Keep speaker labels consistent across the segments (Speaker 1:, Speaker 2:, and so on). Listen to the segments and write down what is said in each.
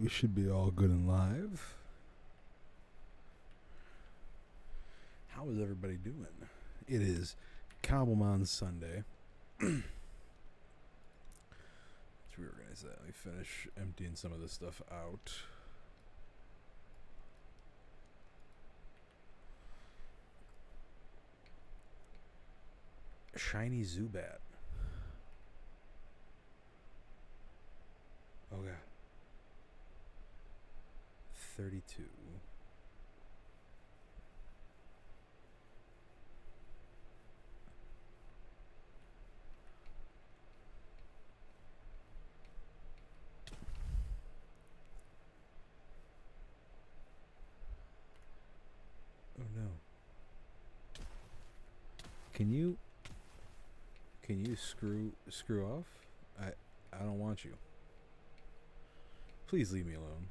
Speaker 1: We should be all good and live. How is everybody doing? It is Cobbleman Sunday. Let's reorganize that. Let me finish emptying some of this stuff out. Shiny Zubat. Oh god. 32. Oh no. Can you screw off? I don't want you. Please leave me alone.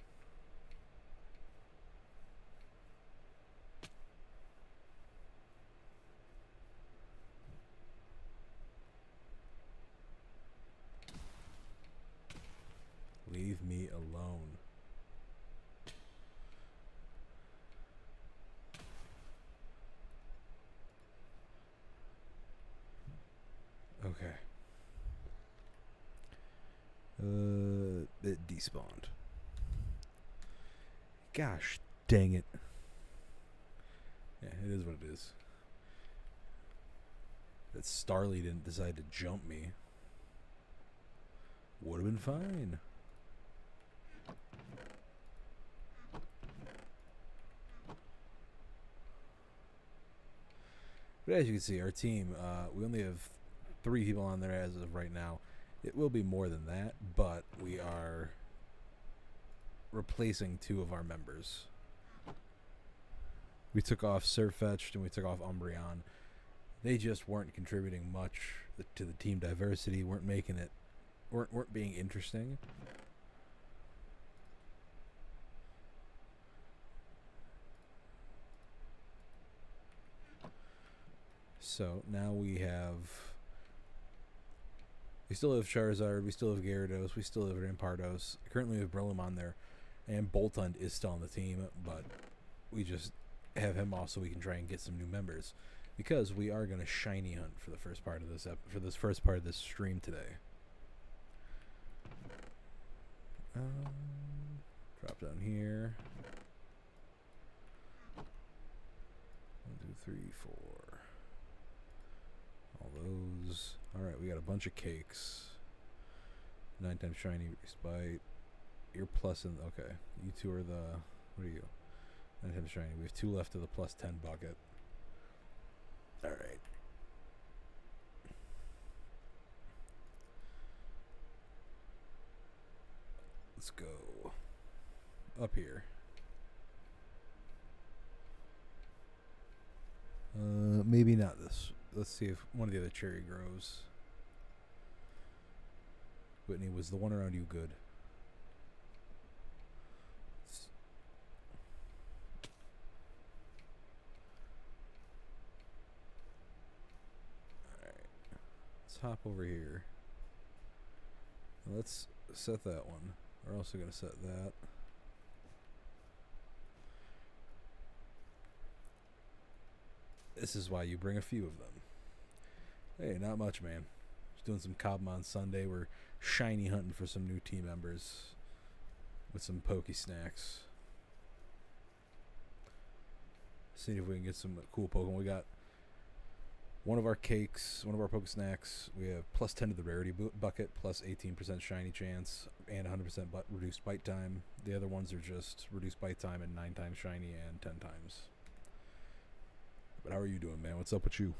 Speaker 1: Leave me alone. Okay. It despawned. Gosh dang it. Yeah, it is what it is. That Starly didn't decide to jump me. Would have been fine. But as you can see, our team, we only have 3 people on there as of right now. It will be more than that, but we are replacing 2 of our members. We took off Surfetched and we took off Umbreon. They just weren't contributing much to the team diversity, weren't making it, weren't being interesting. So now we still have Charizard, we still have Gyarados, we still have Rampardos. Currently we have Breloom on there, and Boltund is still on the team, but we just have him off so we can try and get some new members, because we are going to shiny hunt for the first part of this first part of this stream today. Drop down here. 1, 2, 3, 4. All those. Alright, we got a bunch of cakes. 9 times shiny, bite. You're plus in. Okay. You 2 are the. What are you? 9 times shiny. We have 2 left of the plus 10 bucket. Alright. Let's go up here. Maybe not this. Let's see if one of the other cherry grows. Whitney, was the one around you good? Alright. Let's hop over here. Let's set that one. We're also going to set that. This is why you bring a few of them. Hey, not much, man. Just doing some Cobbleman Sunday. We're shiny hunting for some new team members with some Poke Snacks. See if we can get some cool Pokemon. We got one of our cakes, one of our Poke Snacks. We have plus 10 to the rarity bucket, plus 18% shiny chance, and 100% reduced bite time. The other ones are just reduced bite time and 9 times shiny and 10 times. But how are you doing, man? What's up with you?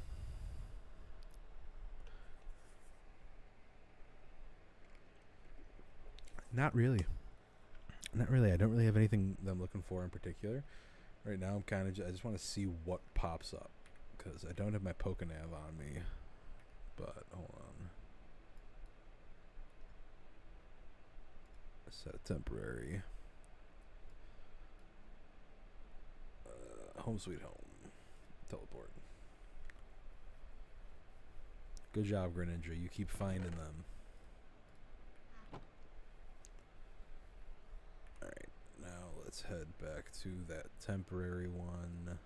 Speaker 1: Not really. Not really. I don't really have anything that I'm looking for in particular. Right now, I'm kind of. I just want to see what pops up, because I don't have my Pokénav on me. But hold on. Set a temporary. Home sweet home. Teleport. Good job, Greninja. You keep finding them. Alright. let's head back to that temporary one.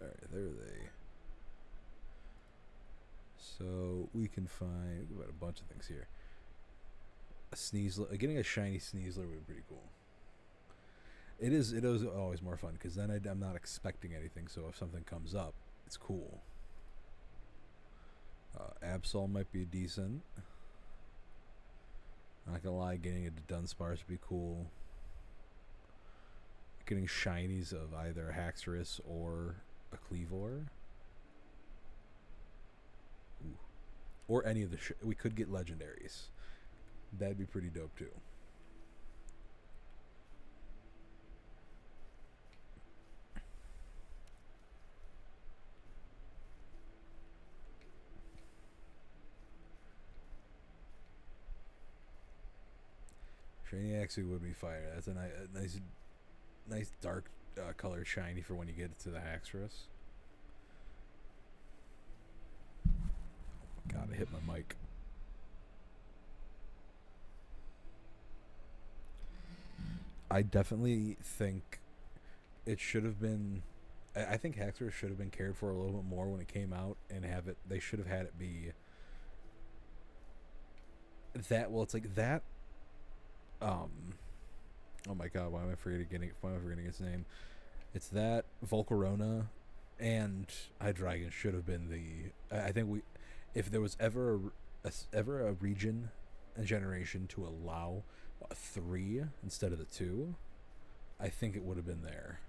Speaker 1: Alright, there they. So we can find a bunch of things here. A Sneasler, getting a shiny Sneasler would be pretty cool. It is always more fun because then I'm not expecting anything. So if something comes up, it's cool. Absol might be decent. Not gonna lie, getting a Dunsparce would be cool. Getting shinies of either a Haxorus or a Cleavor. Ooh. Or any of the we could get legendaries. That'd be pretty dope too. Shiny actually would be fire. That's a nice dark color shiny for when you get to the Haxorus. Oh God, I hit my mic. I definitely think it should have been. I think Haxorus should have been cared for a little bit more when it came out, and have it. They should have had it be that. Well, it's like that. Oh my God, why am I forgetting its name? It's that Volcarona and Hydreigon should have been the. I think if there was ever a region, a generation to allow a 3 instead of the 2, I think it would have been there.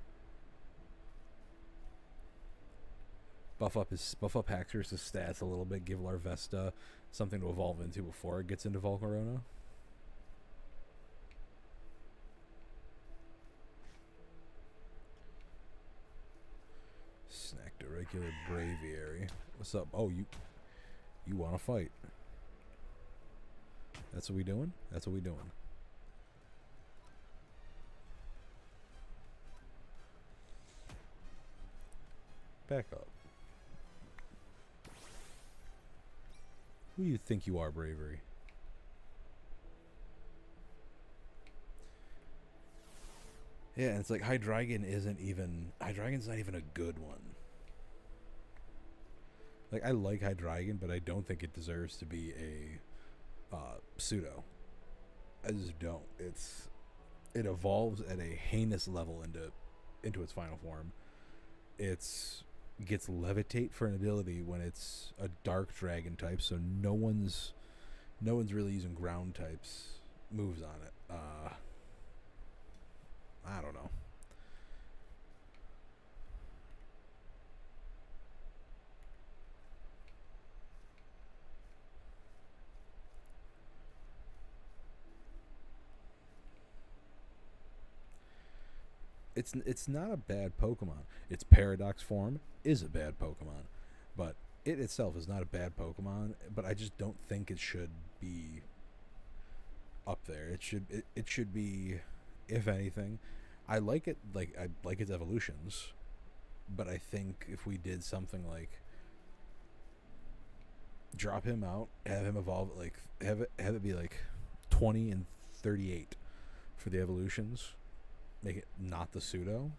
Speaker 1: Buff up Haxorus' stats a little bit. Give Larvesta something to evolve into before it gets into Volcarona. Snacked a regular Braviary. What's up? Oh, you want to fight? That's what we doing? That's what we doing. Back up. Who do you think you are, Bravery? Yeah, and it's like Hydreigon's not even a good one. Like, I like Hydreigon, but I don't think it deserves to be a pseudo. I just don't. It evolves at a heinous level into its final form. Gets Levitate for an ability when it's a dark dragon type, so no one's really using ground types moves on it. I don't know. It's not a bad Pokemon. Its Paradox form is a bad Pokemon, but it itself is not a bad Pokemon. But I just don't think it should be up there. It should be, if anything, I like it. Like, I like its evolutions, but I think if we did something like drop him out, have him evolve, like have it be like 20 and 38 for the evolutions. Make it not the pseudo,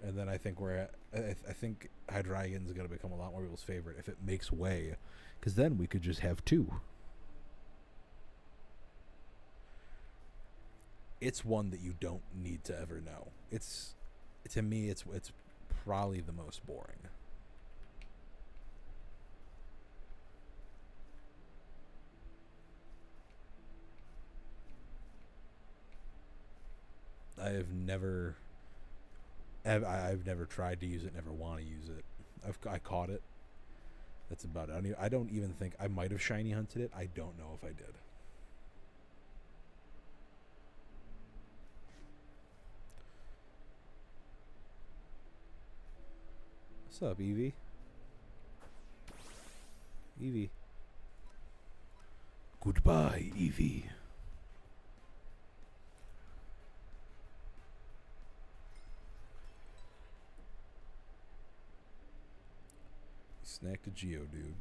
Speaker 1: and then I think I think Hydreigon's going to become a lot more people's favorite if it makes way, because then we could just have 2. It's one that you don't need to ever know. To me, it's probably the most boring. I've never tried to use it. Never want to use it. I caught it. That's about it. I don't even think I might have shiny hunted it. I don't know if I did. What's up, Eevee? Eevee. Goodbye, Eevee. Snacked a Geodude.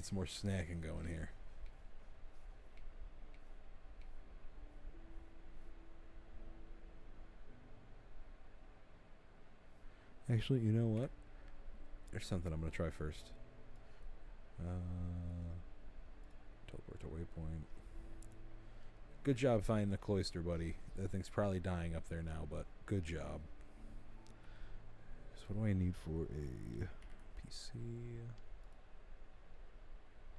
Speaker 1: get some more snacking going here. Actually, you know what? There's something I'm going to try first. Teleport to waypoint. Good job finding the cloister, buddy. That thing's probably dying up there now, but good job. So what do I need for a PC?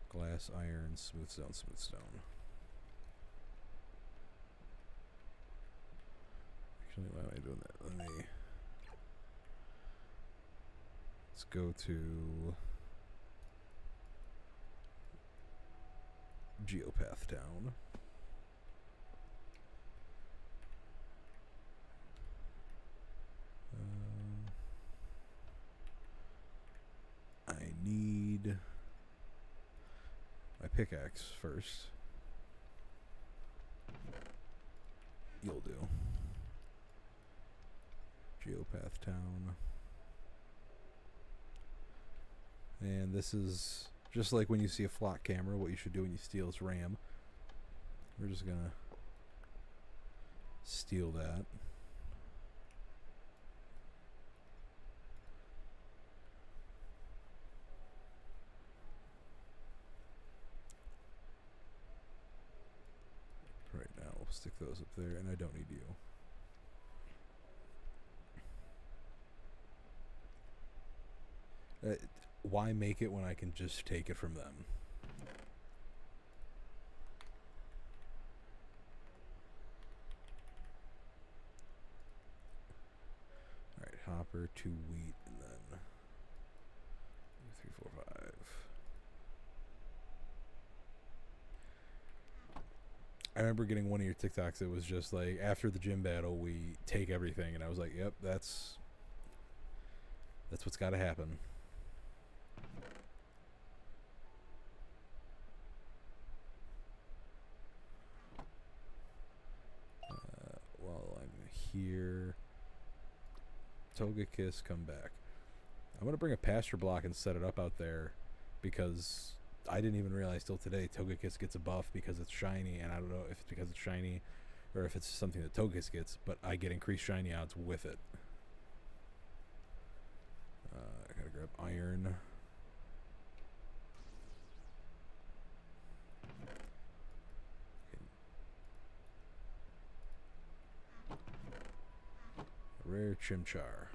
Speaker 1: Glass, iron, smooth stone, smooth stone. Actually, why am I doing that? Let me... Let's go to Geopath Town. I need my pickaxe first. You'll do. Geopath Town. And this is just like when you see a flock camera, what you should do when you steal is RAM. We're just gonna steal that. Right now, we'll stick those up there, and I don't need you. Why make it when I can just take it from them? Alright, hopper, 2 wheat, and then 3, 4, 5. I remember getting one of your TikToks. It was just like, after the gym battle, we take everything, and I was like, yep, that's what's got to happen. While I'm here, Togekiss, come back. I'm going to bring a pasture block and set it up out there, because I didn't even realize till today Togekiss gets a buff because it's shiny, and I don't know if it's because it's shiny or if it's something that Togekiss gets, but I get increased shiny odds with it. I gotta grab iron. Rare Chimchar.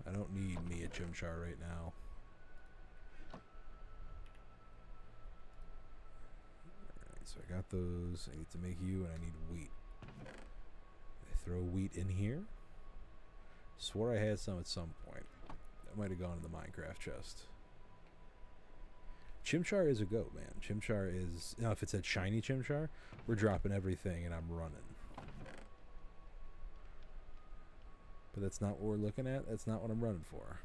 Speaker 1: I don't need me a Chimchar right now. Alright, so I got those. I need to make you, and I need wheat. I throw wheat in here. Swore I had some at some point. That might have gone in the Minecraft chest. Chimchar is a goat, man. Chimchar is... Now, if it said shiny Chimchar, we're dropping everything, and I'm running. But that's not what we're looking at. That's not what I'm running for.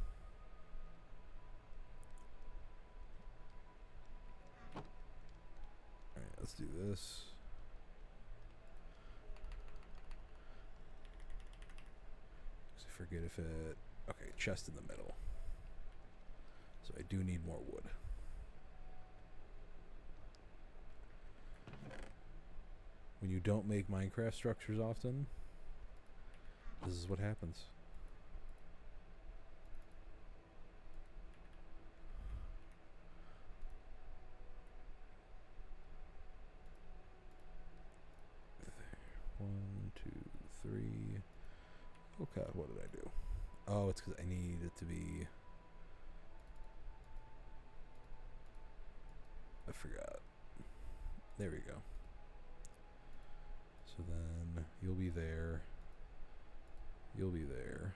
Speaker 1: Alright, let's do this. I forget if it... Okay, chest in the middle. So I do need more wood. When you don't make Minecraft structures often, this is what happens. One, two, three. Oh god, what did I do? Oh, it's because I need it to be... I forgot. There we go. So then you'll be there. You'll be there.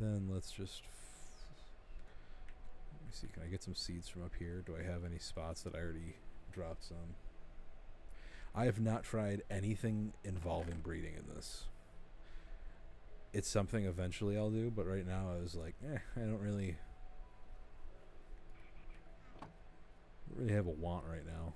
Speaker 1: Then let's just... Let me see, can I get some seeds from up here? Do I have any spots that I already dropped some? I have not tried anything involving breeding in this. It's something eventually I'll do, but right now I was like, I don't really have a want right now.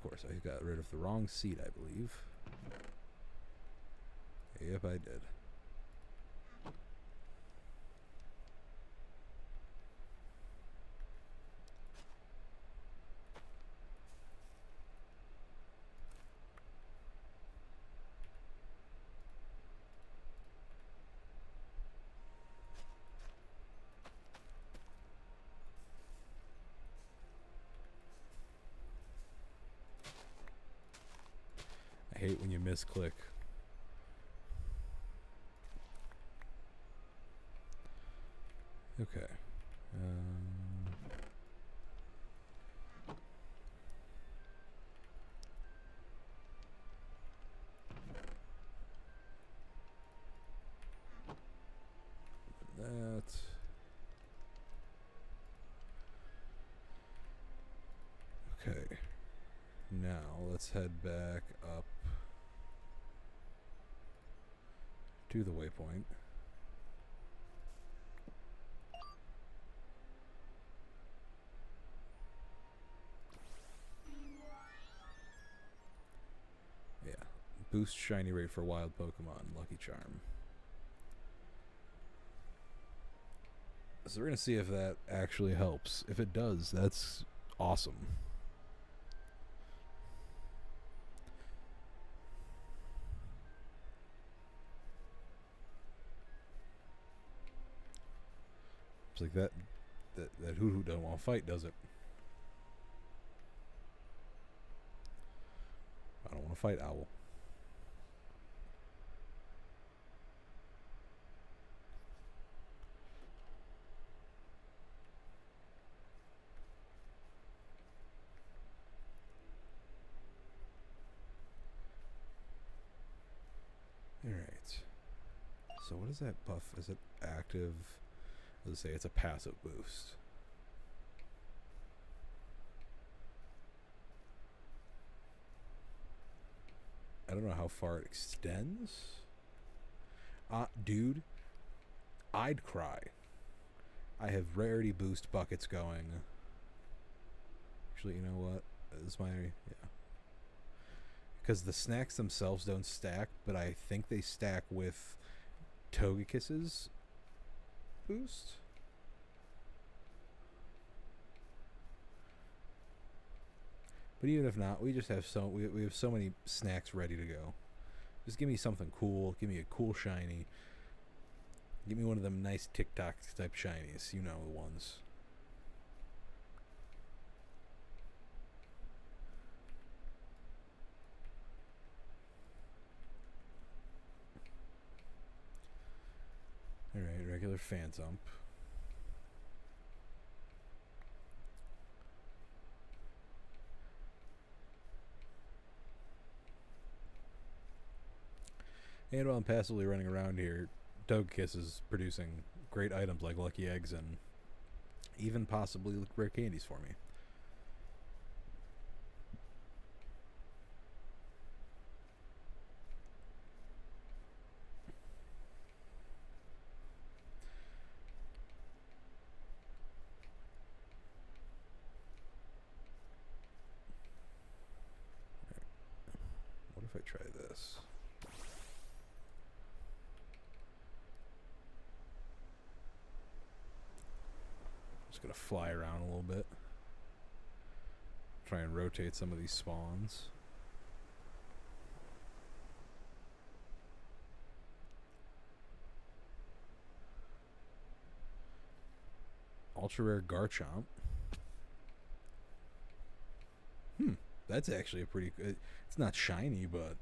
Speaker 1: Of course, I got rid of the wrong seed, I believe. Yep, I did. I hate when you misclick. Okay. That. Okay. Now let's head back up to the waypoint. Yeah. Boost shiny rate for wild Pokemon. Lucky Charm. So we're going to see if that actually helps. If it does, that's awesome. It's like that Hoo-Hoo doesn't want to fight, does it? I don't want to fight Owl. Alright. So what is that buff? Is it active? Let's say it's a passive boost. I don't know how far it extends. Dude, I'd cry. I have rarity boost buckets going. Actually, you know what? This is my, yeah. Because the snacks themselves don't stack, but I think they stack with Togekiss's boost. But even if not, we just have we have so many snacks ready to go. Just give me something cool. Give me a cool shiny. Give me one of them nice TikTok type shinies. You know the ones. Alright, regular Phantump. And while I'm passively running around here, Togekiss is producing great items like Lucky Eggs and even possibly rare candies for me. What if I try this? Just gonna fly around a little bit. Try and rotate some of these spawns. Ultra rare Garchomp. That's actually a pretty good. It's not shiny, but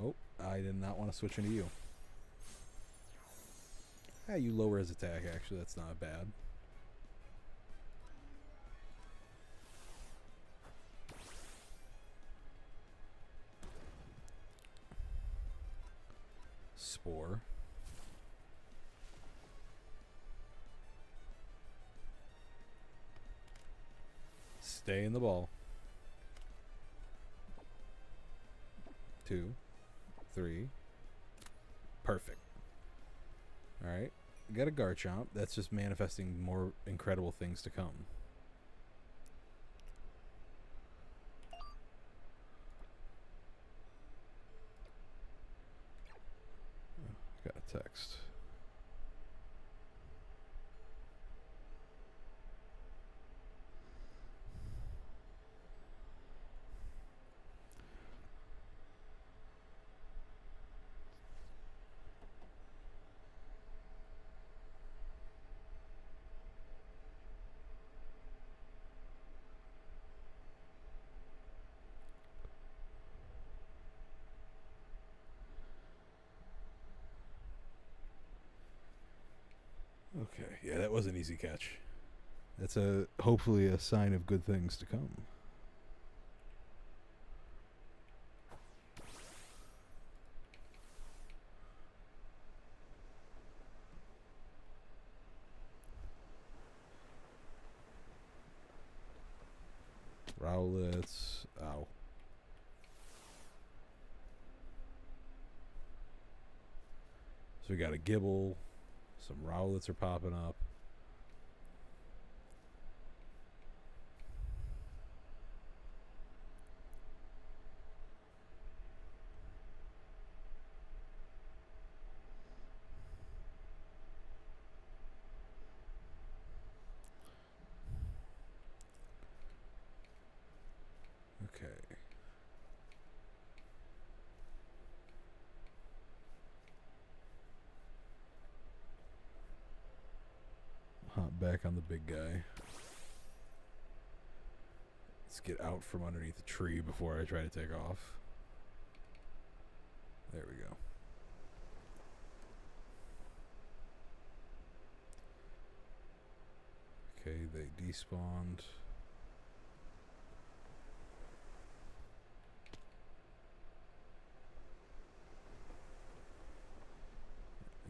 Speaker 1: oh, I did not want to switch into you. Ah, you lower his attack. Actually, that's not bad. Spore. Stay in the ball. 2, 3. Perfect. Alright, Alright. We got a Garchomp. That's just manifesting more incredible things to come. Got a text. Okay, yeah, that was an easy catch. That's hopefully a sign of good things to come. Rowlets. Ow. So we got a Gibble. Some Rowlets are popping up. Okay. Hop back on the big guy. Let's get out from underneath the tree before I try to take off. There we go. Okay, they despawned.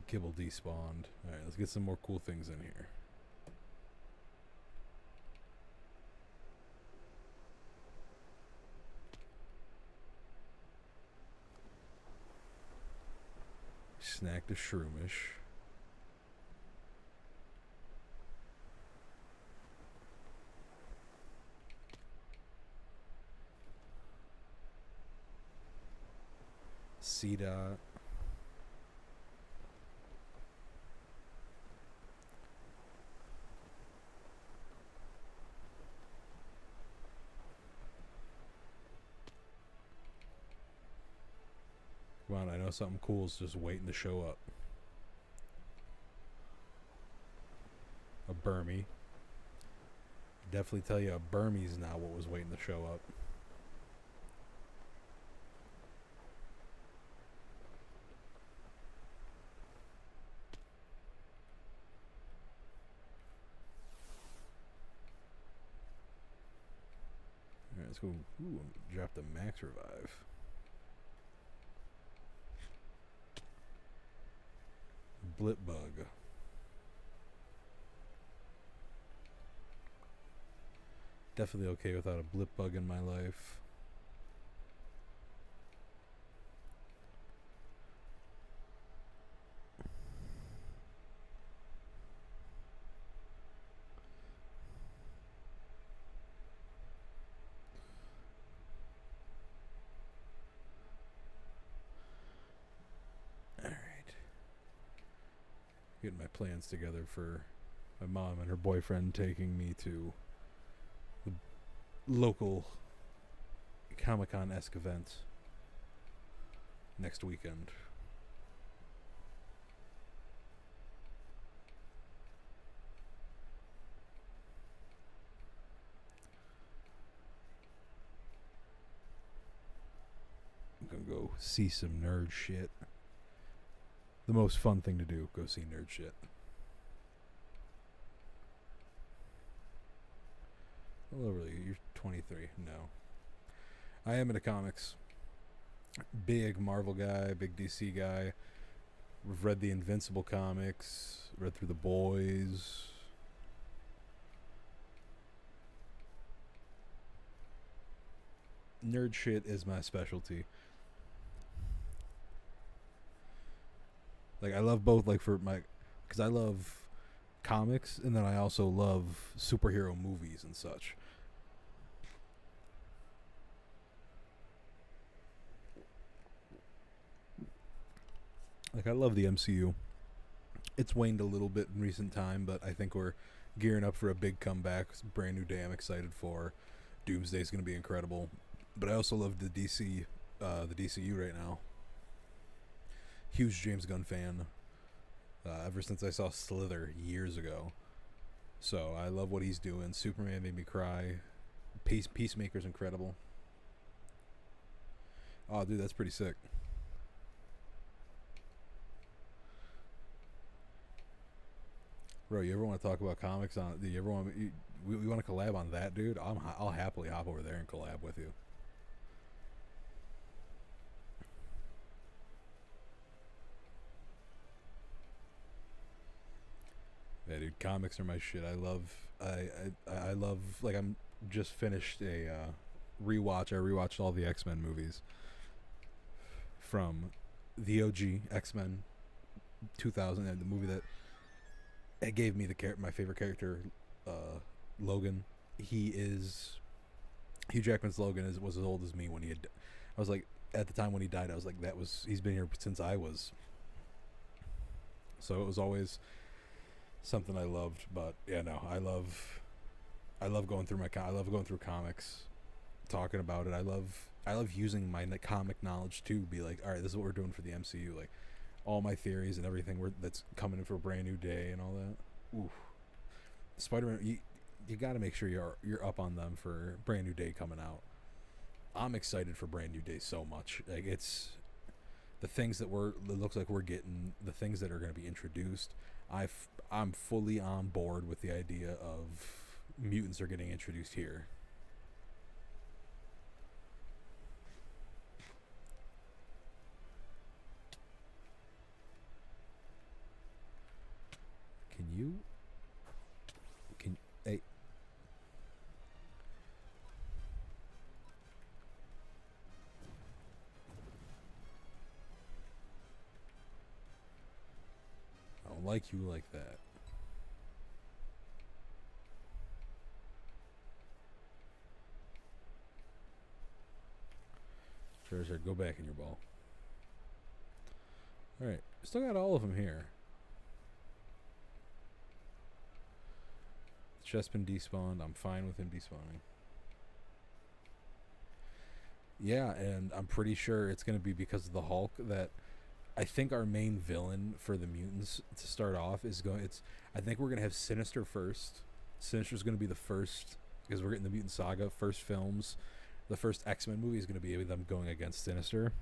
Speaker 1: Kibble despawned. Alright, let's get some more cool things in here. Snagged a Shroomish. C-Dot. Come on, I know something cool is just waiting to show up. A Burmy. Definitely tell you a Burmy's not what was waiting to show up. Alright, let's go. Ooh, drop the max revive. Blipbug. Definitely okay without a Blipbug in my life. Getting my plans together for my mom and her boyfriend taking me to the local Comic-Con-esque event next weekend. I'm gonna go see some nerd shit. The most fun thing to do, go see nerd shit. Hello, really, you're 23. No. I am into comics. Big Marvel guy, big DC guy. We've read the Invincible comics, read through The Boys. Nerd shit is my specialty. Like, I love both, like, for my because I love comics, and then I also love superhero movies and such. Like, I love the MCU. It's waned a little bit in recent time, but I think we're gearing up for a big comeback. It's a brand new day I'm excited for. Doomsday's going to be incredible. But I also love the DCU right now. Huge James Gunn fan. Ever since I saw Slither years ago. So I love what he's doing. Superman made me cry. Peacemaker's incredible. Oh, dude, that's pretty sick. Bro, you ever want to talk about comics on? Do you ever want? We want to collab on that, dude? I'll happily hop over there and collab with you. Yeah, dude, comics are my shit. I love, like, I'm just finished a rewatch. I rewatched all the X-Men movies from the OG X-Men 2000, and the movie that it gave me my favorite character, Logan. Hugh Jackman's Logan was as old as me when he had. I was like, at the time when he died, I was like, he's been here since I was. So it was always something I loved. But yeah, no, I love going through I love going through comics, talking about it. I love using my comic knowledge to be like, all right, this is what we're doing for the MCU. Like, all my theories and everything that's coming in for a brand new day and all that. Ooh, Spider-Man, you got to make sure you're up on them for brand new day coming out. I'm excited for brand new day so much. Like, it's the things that it looks like we're getting, the things that are going to be introduced. I'm fully on board with the idea of mutants are getting introduced here. Hey. I don't like you like that. Sure, go back in your ball. Alright, still got all of them here. Just been despawned. I'm fine with him despawning. Yeah, and I'm pretty sure it's going to be because of the Hulk that I think our main villain for the mutants to start off is going. I think we're going to have Sinister first. Sinister's going to be the first because we're getting the Mutant Saga first films. The first X-Men movie is going to be them going against Sinister,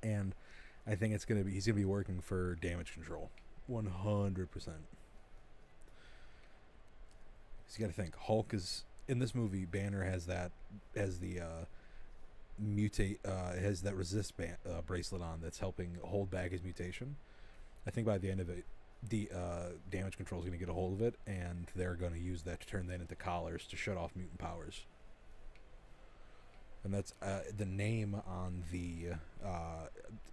Speaker 1: and I think he's going to be working for Damage Control, 100%. You got to think Hulk is in this movie. Banner has the mutate has that resist bracelet on that's helping hold back his mutation. I think by the end of it, the Damage Control is going to get a hold of it, and they're going to use that to turn that into collars to shut off mutant powers. And that's the name on the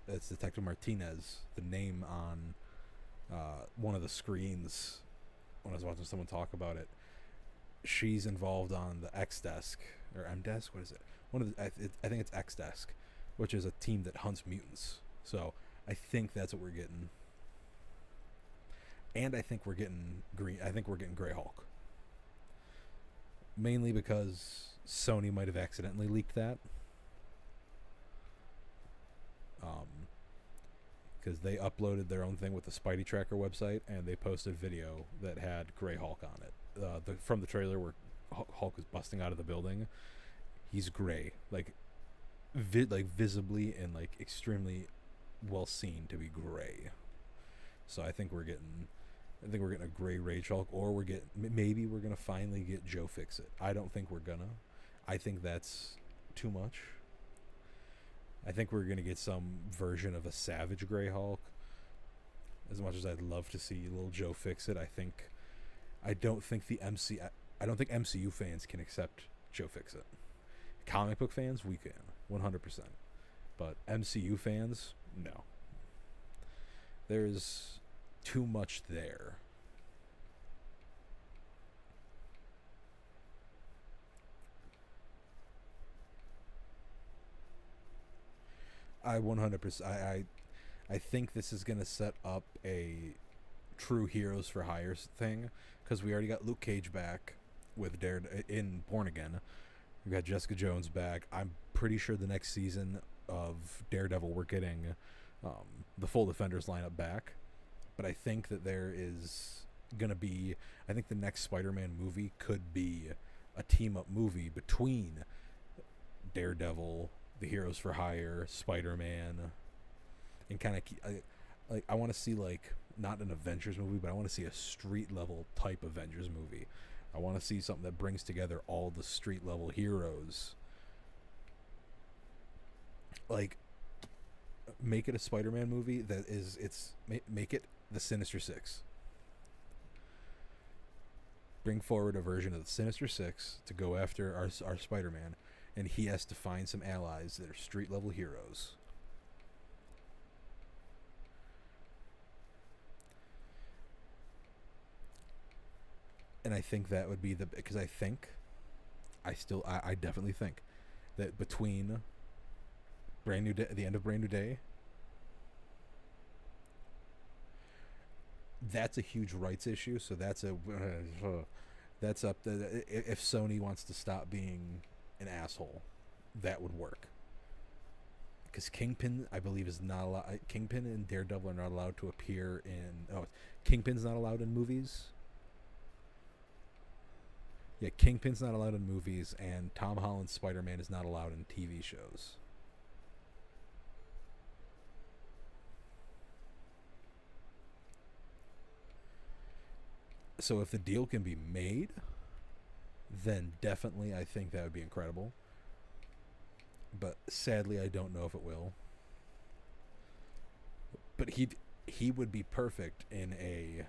Speaker 1: it's Detective Martinez. The name on one of the screens when I was watching someone talk about it. She's involved on the X Desk or M Desk. What is it? I think it's X Desk, which is a team that hunts mutants. So I think that's what we're getting. And I think we're getting green. I think we're getting Grey Hulk. Mainly because Sony might have accidentally leaked that. Because they uploaded their own thing with the Spidey Tracker website, and they posted video that had Grey Hulk on it. From the trailer where Hulk is busting out of the building, he's gray, like visibly and like extremely well seen to be gray. So I think we're getting a gray Rage Hulk, or maybe we're gonna finally get Joe Fixit. I don't think we're gonna. I think that's too much. I think we're gonna get some version of a Savage Grey Hulk. As much as I'd love to see little Joe Fixit, I don't think MCU fans can accept Joe Fixit. Comic book fans, we can, 100%. But MCU fans, no. too much there. I 100%. I think this is gonna set up a true heroes for hire thing, because we already got Luke Cage back with in Born Again. We got Jessica Jones back. I'm pretty sure the next season of Daredevil we're getting the full Defenders lineup back. But I think that there is gonna be. I think the next Spider-Man movie could be a team-up movie between Daredevil, the Heroes for Hire, Spider-Man, and kind of I want to see, like, not an Avengers movie, but I want to see a street level type Avengers movie. I want to see something that brings together all the street level heroes. Like, make it a Spider-Man movie that is make it the Sinister Six. Bring forward a version of the Sinister Six to go after our Spider-Man, and he has to find some allies that are street level heroes. And I think that would be because I definitely think that between Brand New Day, the end of Brand New Day, that's a huge rights issue. So that's up to, if Sony wants to stop being an asshole, that would work. Because Kingpin, I believe, is not allowed. Kingpin and Daredevil are not allowed to appear in. Oh, Kingpin's not allowed in movies. Yeah, Kingpin's not allowed in movies, and Tom Holland's Spider-Man is not allowed in TV shows. So if the deal can be made, then definitely I think that would be incredible. But sadly, I don't know if it will. But he would be perfect in a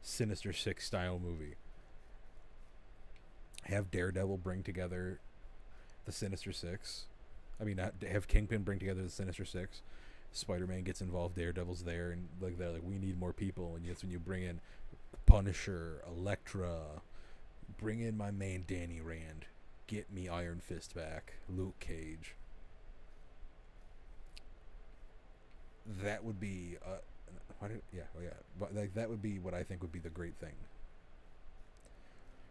Speaker 1: Sinister Six style movie. Have Daredevil bring together the Sinister Six. I mean, not have Kingpin bring together the Sinister Six. Spider-Man gets involved. Daredevil's there, and they're like, we need more people. And that's when you bring in Punisher, Elektra, bring in my main Danny Rand, get me Iron Fist back, Luke Cage. That would be that would be what I think would be the great thing.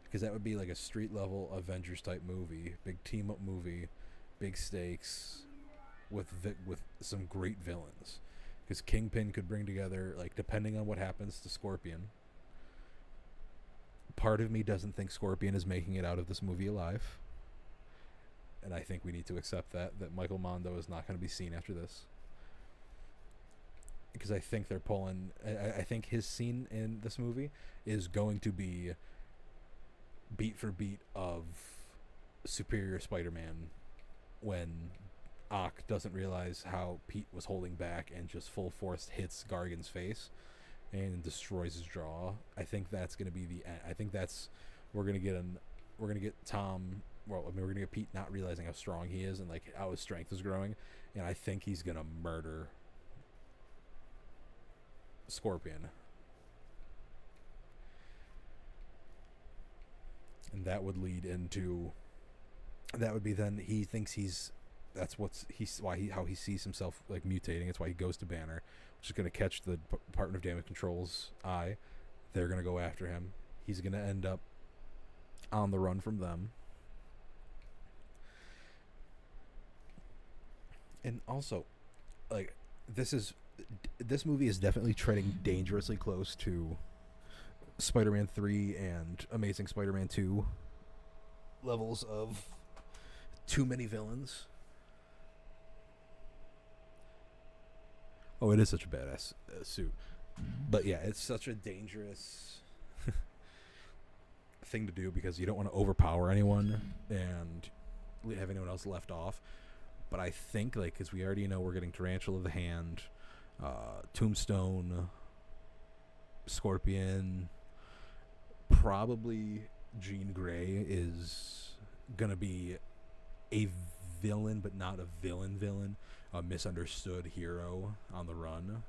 Speaker 1: Because that would be like a street level Avengers type movie, big team up movie, big stakes, with some great villains. Because Kingpin could bring together, like, depending on what happens to Scorpion. Part of me doesn't think Scorpion is making it out of this movie alive, and I think we need to accept that Michael Mondo is not going to be seen after this. Because I think they're pulling. I think his scene in this movie is going to be beat for beat of Superior Spider-Man, when Ock doesn't realize how Pete was holding back and just full force hits Gargan's face and destroys his jaw. I think that's going to be the end. I think that's we're going to get Tom. Well, I mean, we're going to get Pete not realizing how strong he is and, like, how his strength is growing, and I think he's going to murder Scorpion. And that would lead into, that would be then he thinks how he sees himself, like, mutating. It's why he goes to Banner, which is going to catch the Department of Damage Control's eye. They're going to go after him. He's going to end up on the run from them. And also, like, this movie is definitely treading dangerously close to Spider-Man 3 and Amazing Spider-Man 2 levels of too many villains. Oh, it is such a badass suit. But yeah, it's such a dangerous thing to do, because you don't want to overpower anyone and have anyone else left off. But I think, like, because we already know we're getting Tarantula of the Hand, Tombstone, Scorpion, probably Jean Grey is going to be a villain, but not a villain, a misunderstood hero on the run.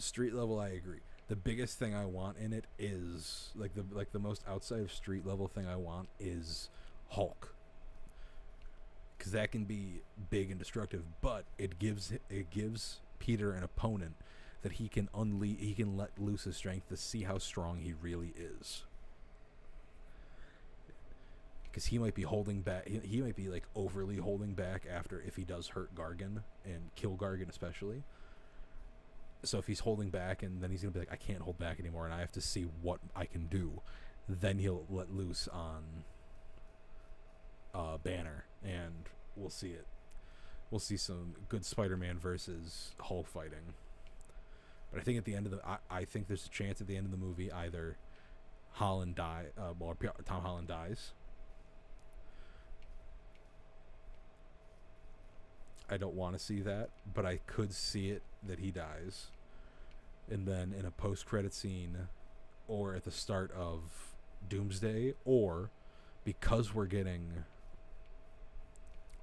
Speaker 1: Street level, I agree. The biggest thing I want in it is the most outside of street level thing I want is Hulk, because that can be big and destructive, but it gives Peter an opponent that he can let loose his strength to see how strong he really is. Because he might be holding back. He might be like overly holding back after if he does hurt Gargan and kill Gargan especially. So if he's holding back and then he's gonna be like, I can't hold back anymore, and I have to see what I can do. Then he'll let loose on Banner, and we'll see it. We'll see some good Spider-Man versus Hulk fighting. But I think at the end of I think there's a chance at the end of the movie either Tom Holland dies. I don't want to see that, but I could see it that he dies. And then in a post-credit scene or at the start of Doomsday, or because we're getting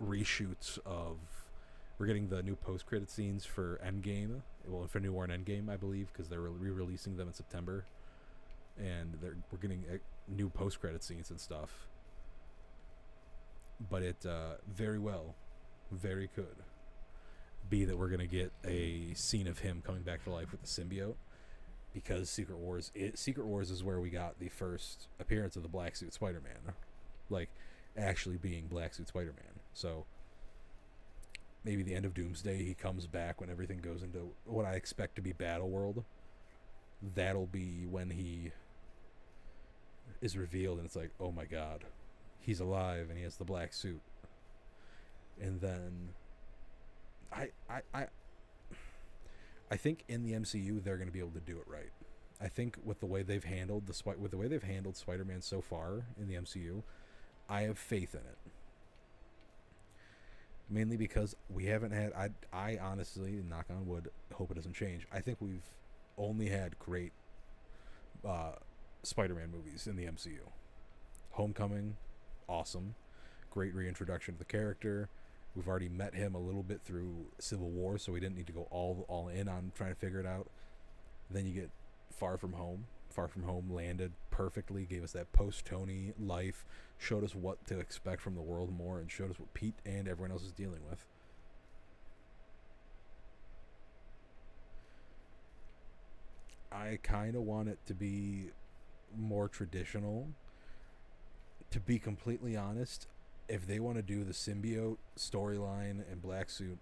Speaker 1: reshoots of... We're getting the new post-credit scenes for Endgame. Well, Infinity War and Endgame, I believe, because they're re-releasing them in September. And we're getting new post-credit scenes and stuff. But it very could be that we're going to get a scene of him coming back to life with the symbiote, because Secret Wars is where we got the first appearance of the Black Suit Spider-Man, like actually being Black Suit Spider-Man. So maybe the end of Doomsday he comes back when everything goes into what I expect to be Battle World. That'll be when he is revealed and it's like, oh my god, he's alive and he has the black suit. And then I think in the MCU they're going to be able to do it right. I think with the way they've handled Spider-Man so far in the MCU, I have faith in it. Mainly because we haven't had... I honestly, knock on wood, hope it doesn't change. I think we've only had great Spider-Man movies in the MCU. Homecoming, awesome. Great reintroduction of the character. We've already met him a little bit through Civil War, so we didn't need to go all in on trying to figure it out. Then you get Far From Home. Far From Home landed perfectly, gave us that post-Tony life, showed us what to expect from the world more, and showed us what Pete and everyone else is dealing with. I kind of want it to be more traditional. To be completely honest, if they want to do the symbiote storyline and Black Suit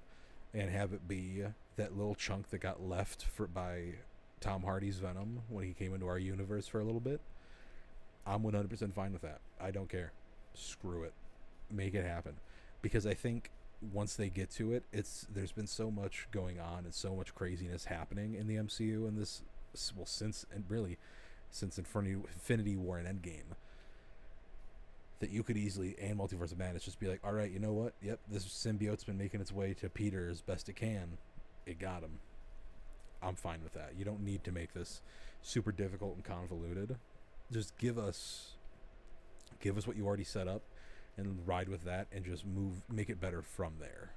Speaker 1: and have it be that little chunk that got left by Tom Hardy's Venom when he came into our universe for a little bit, I'm 100% fine with that. I don't care. Screw it. Make it happen. Because I think once they get to it, there's been so much going on and so much craziness happening in the MCU and this, well, since Infinity War and Endgame, that you could easily, and Multiverse of Madness, just be like, all right, you know what? Yep, this symbiote's been making its way to Peter as best it can. It got him. I'm fine with that. You don't need to make this super difficult and convoluted. Just give us what you already set up and ride with that and just make it better from there.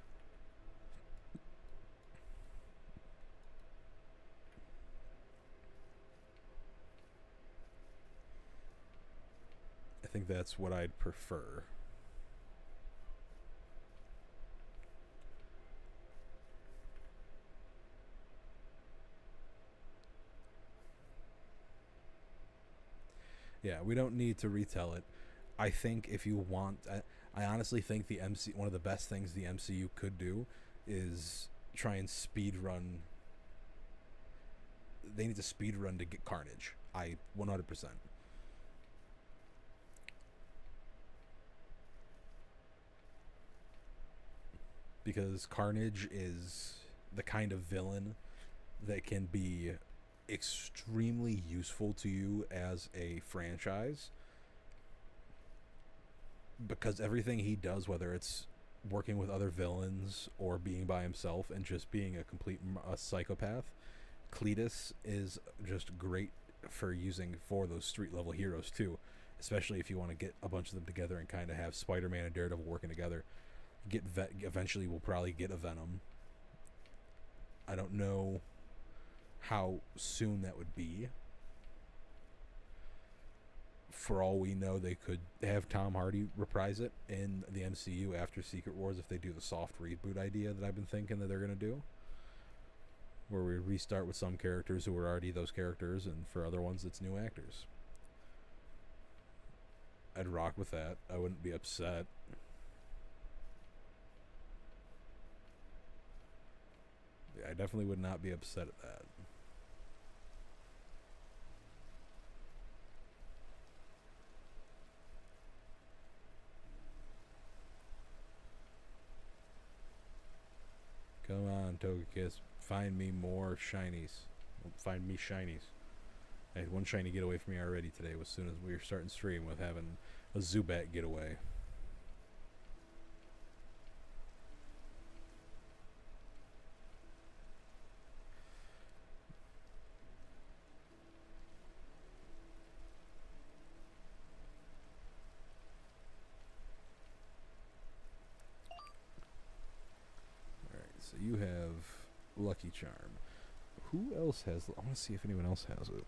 Speaker 1: I think that's what I'd prefer. Yeah, we don't need to retell it. I think if you want... I honestly think one of the best things the MCU could do is try and speed run... They need to speed run to get Carnage. 100%. Because Carnage is the kind of villain that can be extremely useful to you as a franchise, because everything he does, whether it's working with other villains or being by himself and just being a complete psychopath, Cletus is just great for using for those street level heroes too, especially if you want to get a bunch of them together and kind of have Spider-Man and Daredevil working together. Eventually we'll probably get a Venom. I don't know how soon that would be. For all we know, they could have Tom Hardy reprise it in the MCU after Secret Wars if they do the soft reboot idea that I've been thinking that they're going to do, where we restart with some characters who were already those characters, and for other ones it's new actors. I'd rock with that. I wouldn't be upset. Yeah, I definitely would not be upset at that. Come on, Togekiss. Find me more shinies. Find me shinies. I had one shiny getaway from me already today as soon as we were starting stream with having a Zubat getaway. Alright, so you have Lucky Charm. Who else has... I want to see if anyone else has it.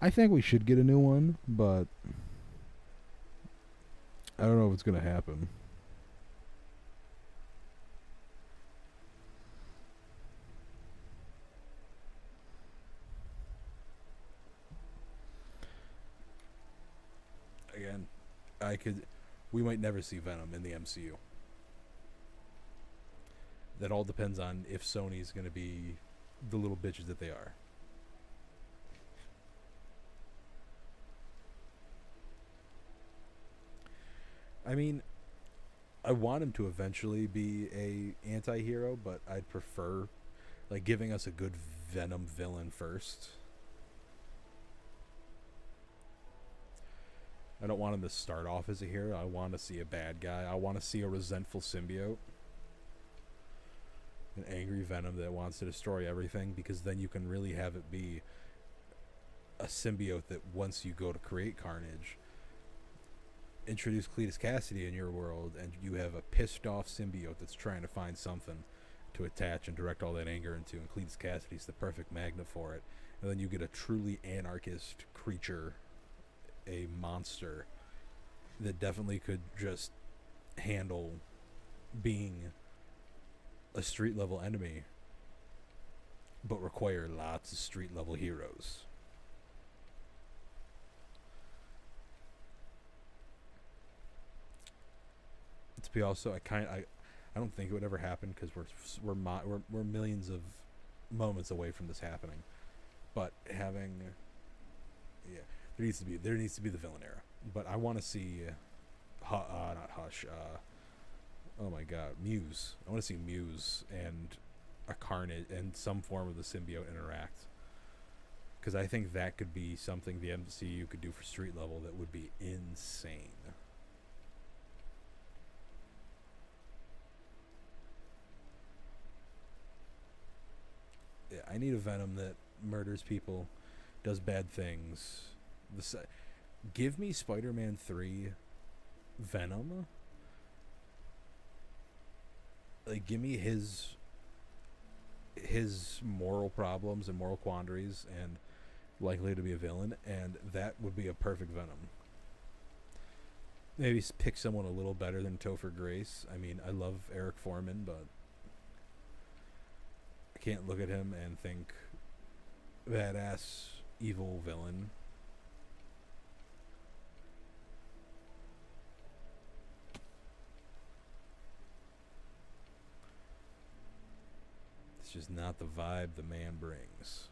Speaker 1: I think we should get a new one, but I don't know if it's going to happen. Again, we might never see Venom in the MCU. That all depends on if Sony's going to be the little bitches that they are. I mean, I want him to eventually be a anti-hero, but I'd prefer like giving us a good Venom villain first. I don't want him to start off as a hero. I want to see a bad guy. I want to see a resentful symbiote. An angry Venom that wants to destroy everything, because then you can really have it be a symbiote that once you go to create carnage, introduce Cletus Cassidy in your world, and you have a pissed off symbiote that's trying to find something to attach and direct all that anger into, and Cletus Cassidy's the perfect magnet for it. And then you get a truly anarchist creature, a monster that definitely could just handle being a street level enemy, but require lots of street level heroes. To be also, I don't think it would ever happen, because we're millions of moments away from this happening. But having, yeah, there needs to be the villain era. But I want to see, not Hush. Oh my God, Muse. I want to see Muse and a Carnage and some form of the symbiote interact, because I think that could be something the MCU could do for street level that would be insane. Yeah, I need a Venom that murders people, does bad things. Give me Spider-Man 3 Venom. Like, give me his moral problems and moral quandaries and likely to be a villain, and that would be a perfect Venom. Maybe pick someone a little better than Topher Grace. I mean, I love Eric Foreman, but I can't look at him and think badass evil villain. It's just not the vibe the man brings.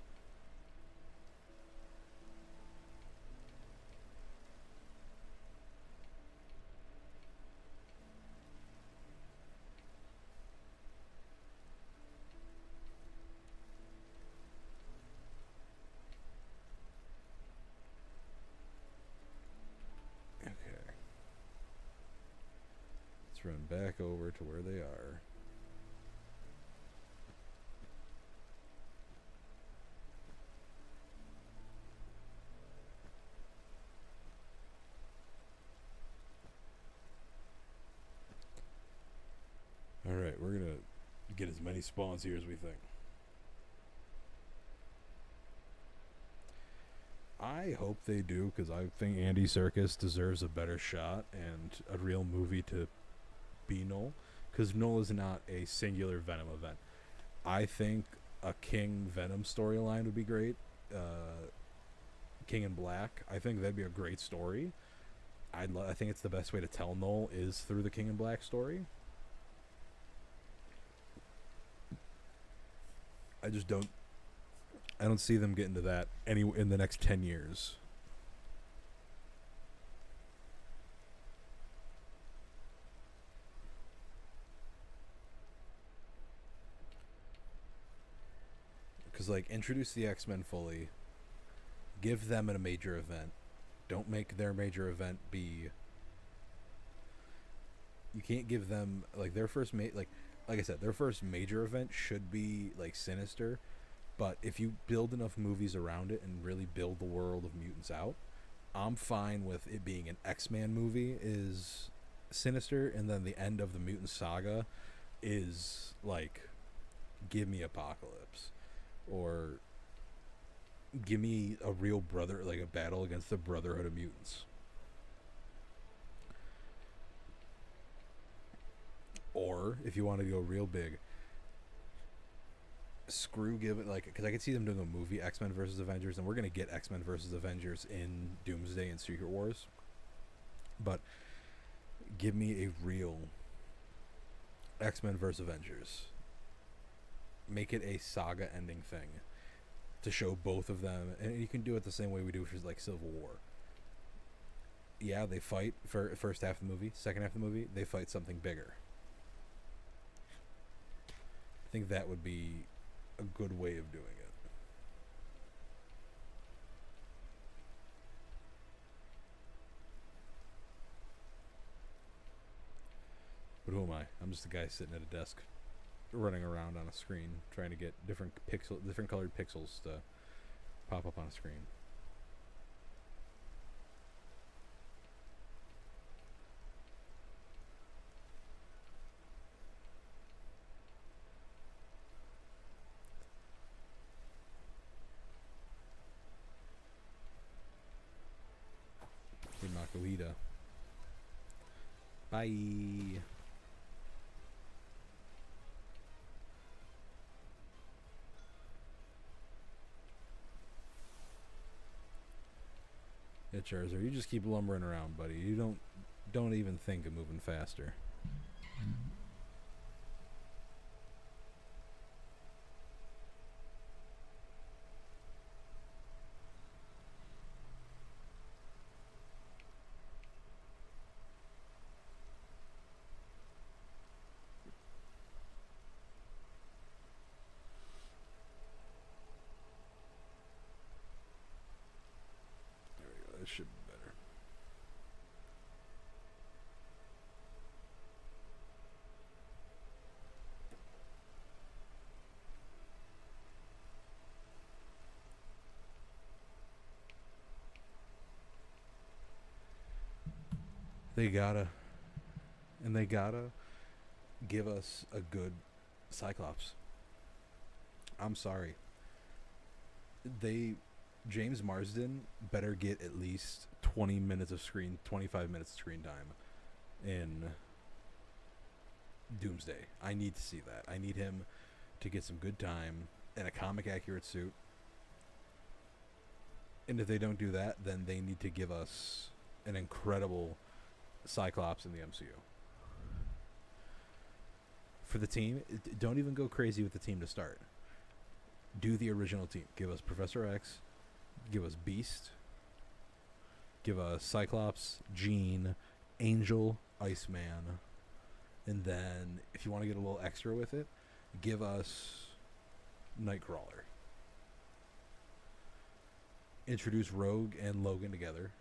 Speaker 1: Run back over to where they are. we're gonna get as many spawns here as we think. I hope they do, because I think Andy Serkis deserves a better shot and a real movie to be Null, because Null is not a singular Venom event. I think a King Venom storyline would be great. King in Black, I think that'd be a great story. I think it's the best way to tell Null is through the King in Black story. I don't see them getting to that in the next 10 years. Because, like, introduce the X-Men fully. Give them a major event. Don't make their major event be... You can't give them, like, their first... like I said, their first major event should be, like, Sinister. But if you build enough movies around it and really build the world of mutants out, I'm fine with it being an X-Men movie is Sinister, and then the end of the mutant saga is, like, give me Apocalypse. Or give me a real like a battle against the Brotherhood of Mutants. Or, if you want to go real big, give it, like, because I could see them doing a movie, X-Men versus Avengers, and we're going to get X-Men versus Avengers in Doomsday and Secret Wars. But give me a real X-Men versus Avengers. Make it a saga ending thing to show both of them, and you can do it the same way we do with, like, Civil War. Yeah, they fight for first half of the movie. Second half of the movie, they fight something bigger. I think that would be a good way of doing it. But who am I? I'm just a guy sitting at a desk, running around on a screen, trying to get different colored pixels to pop up on a screen. Makuhita. Bye. Yeah, Charizard, you just keep lumbering around, buddy. You don't even think of moving faster. That should be better. They gotta give us a good Cyclops. I'm sorry. James Marsden better get at least 25 minutes of screen time in Doomsday. I need to see that. I need him to get some good time in a comic accurate suit. And if they don't do that, then they need to give us an incredible Cyclops in the MCU. For the team, don't even go crazy with the team to start. Do the original team. Give us Professor X, give us Beast, give us Cyclops, Jean, Angel, Iceman, and then if you want to get a little extra with it, give us Nightcrawler. Introduce Rogue and Logan together.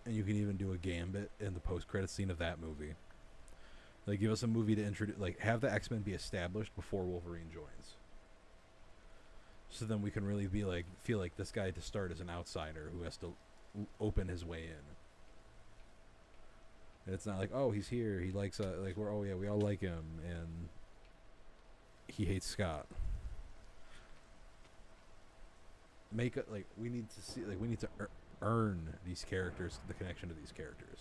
Speaker 1: And you can even do a Gambit in the post-credit scene of that movie. Like, give us a movie to introduce, like, have the X-Men be established before Wolverine joins. So then we can really be like, feel like this guy to start is an outsider who has to open his way in. And it's not like, oh, he's here, he likes like we're, oh yeah, we all like him, and he hates Scott. Make it like we need to see, like we need to earn these characters, the connection to these characters,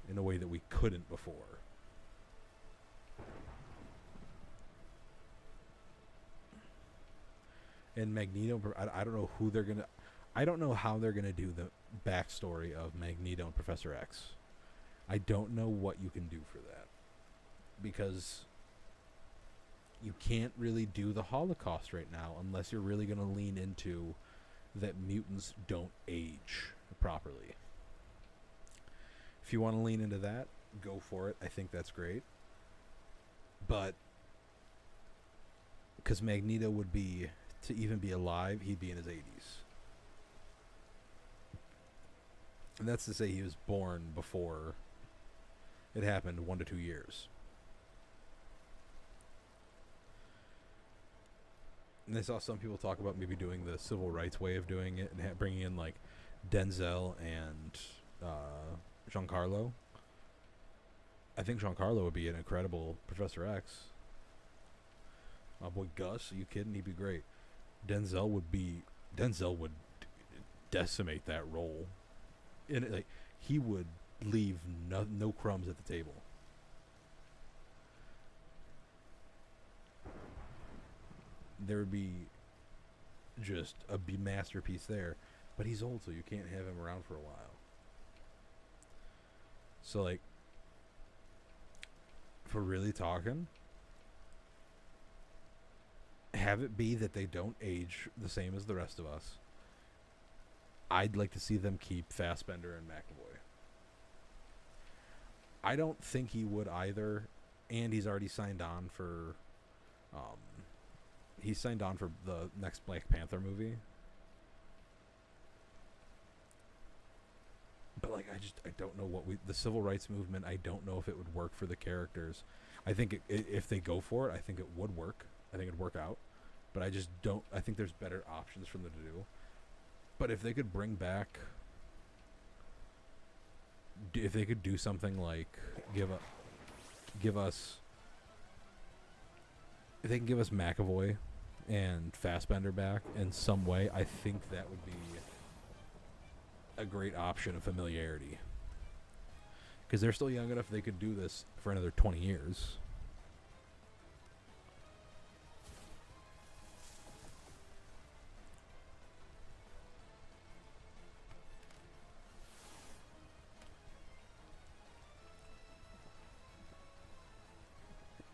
Speaker 1: in a way that we couldn't before. And Magneto, I don't know who they're gonna, I don't know how they're gonna do the backstory of Magneto and Professor X. I don't know what you can do for that, because you can't really do the Holocaust right now unless you're really going to lean into that mutants don't age properly. If you want to lean into that, go for it. I think that's great. But because Magneto would be, to even be alive, he'd be in his 80s. And that's to say he was born before it happened, 1 to 2 years. And I saw some people talk about maybe doing the civil rights way of doing it and bringing in like Denzel and Giancarlo. I think Giancarlo would be an incredible Professor X. My boy Gus, are you kidding? He'd be great. Denzel would decimate that role. And like he would leave no crumbs at the table. There would be just a masterpiece there, but he's old, so you can't have him around for a while. So like, for really talking, have it be that they don't age the same as the rest of us. I'd like to see them keep Fassbender and McAvoy. I don't think he would either, and he's already signed on for the next Black Panther movie. But like, I don't know what the civil rights movement, I don't know if it would work for the characters. I think if they go for it, I think it would work. I think it'd work out. But I just don't, I think there's better options for them to do. But if they could bring back, if they could do something like give us, if they can give us McAvoy and Fassbender back in some way, I think that would be a great option of familiarity. Because they're still young enough they could do this for another 20 years.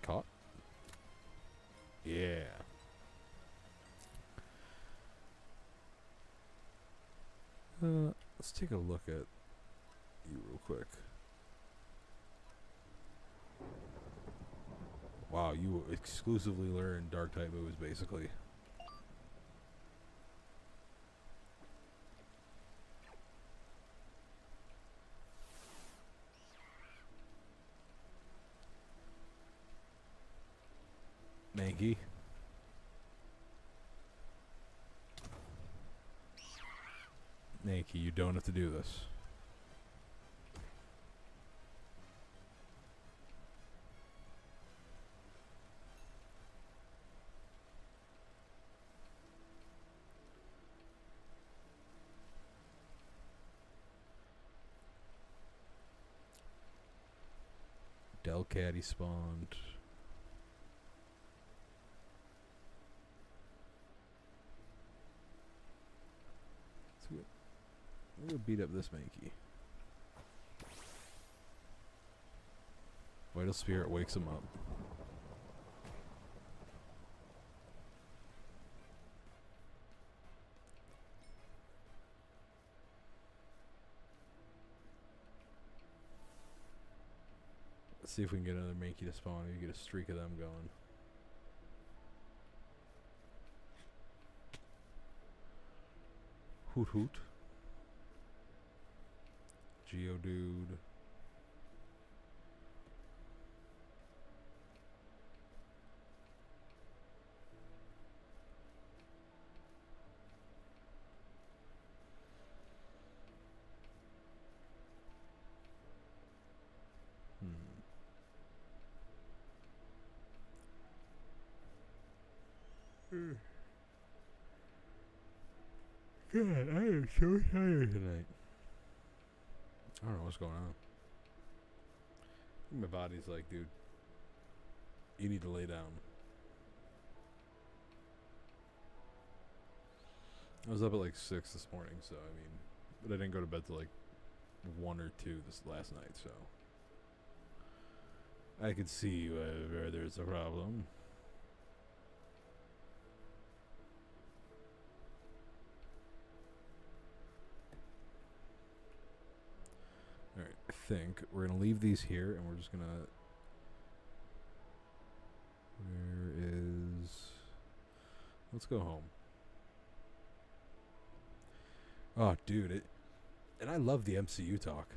Speaker 1: Caught? Yeah. Let's take a look at you real quick. Wow, you exclusively learn dark type moves, basically. Mankey. Mankey, you don't have to do this. Delcatty spawned. I'm gonna beat up this Mankey. Vital Spirit wakes him up. Let's see if we can get another Mankey to spawn. Maybe get a streak of them going. Hoot hoot. Geodude. God, I am so tired tonight. I don't know what's going on. My body's like, dude, you need to lay down. I was up at like 6 this morning, so I mean, but I didn't go to bed till like 1 or 2 this last night, so I could see where there's a problem. Alright, I think we're going to leave these here, and we're just going to... Where is... Let's go home. Oh, dude, and I love the MCU talk.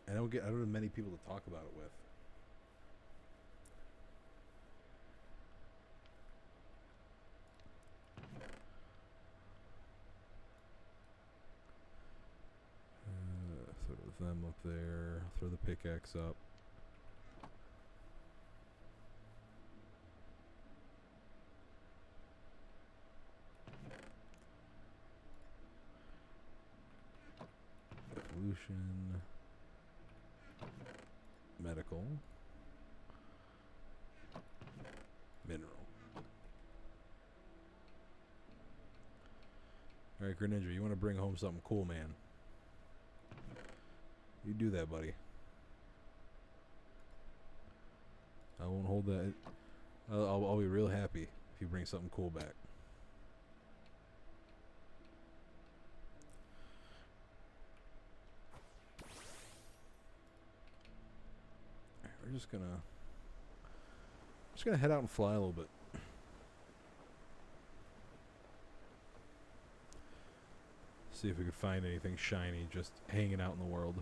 Speaker 1: I don't have many people to talk about it with. Throw them up there. Throw the pickaxe up. Evolution. Medical. Mineral. Alright, Greninja, you want to bring home something cool, man? You do that, buddy. I won't hold that. I'll be real happy if you bring something cool back. We're just gonna head out and fly a little bit. See if we can find anything shiny just hanging out in the world.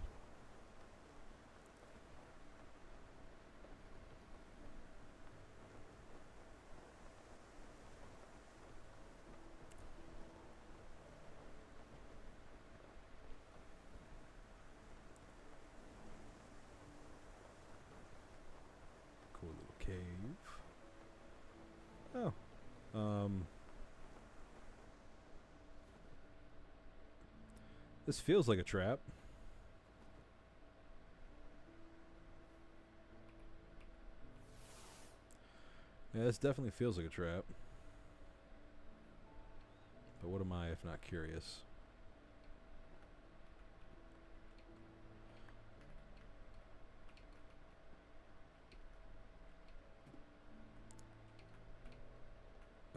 Speaker 1: Cool little cave. Oh. This feels like a trap. Yeah, this definitely feels like a trap. But what am I if not curious?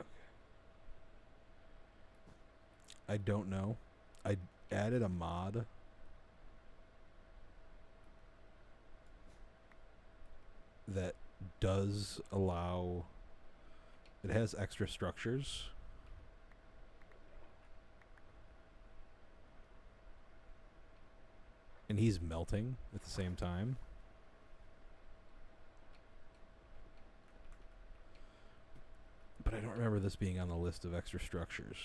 Speaker 1: Okay. I don't know. I added a mod that does allow... It has extra structures. And he's melting at the same time. But I don't remember this being on the list of extra structures.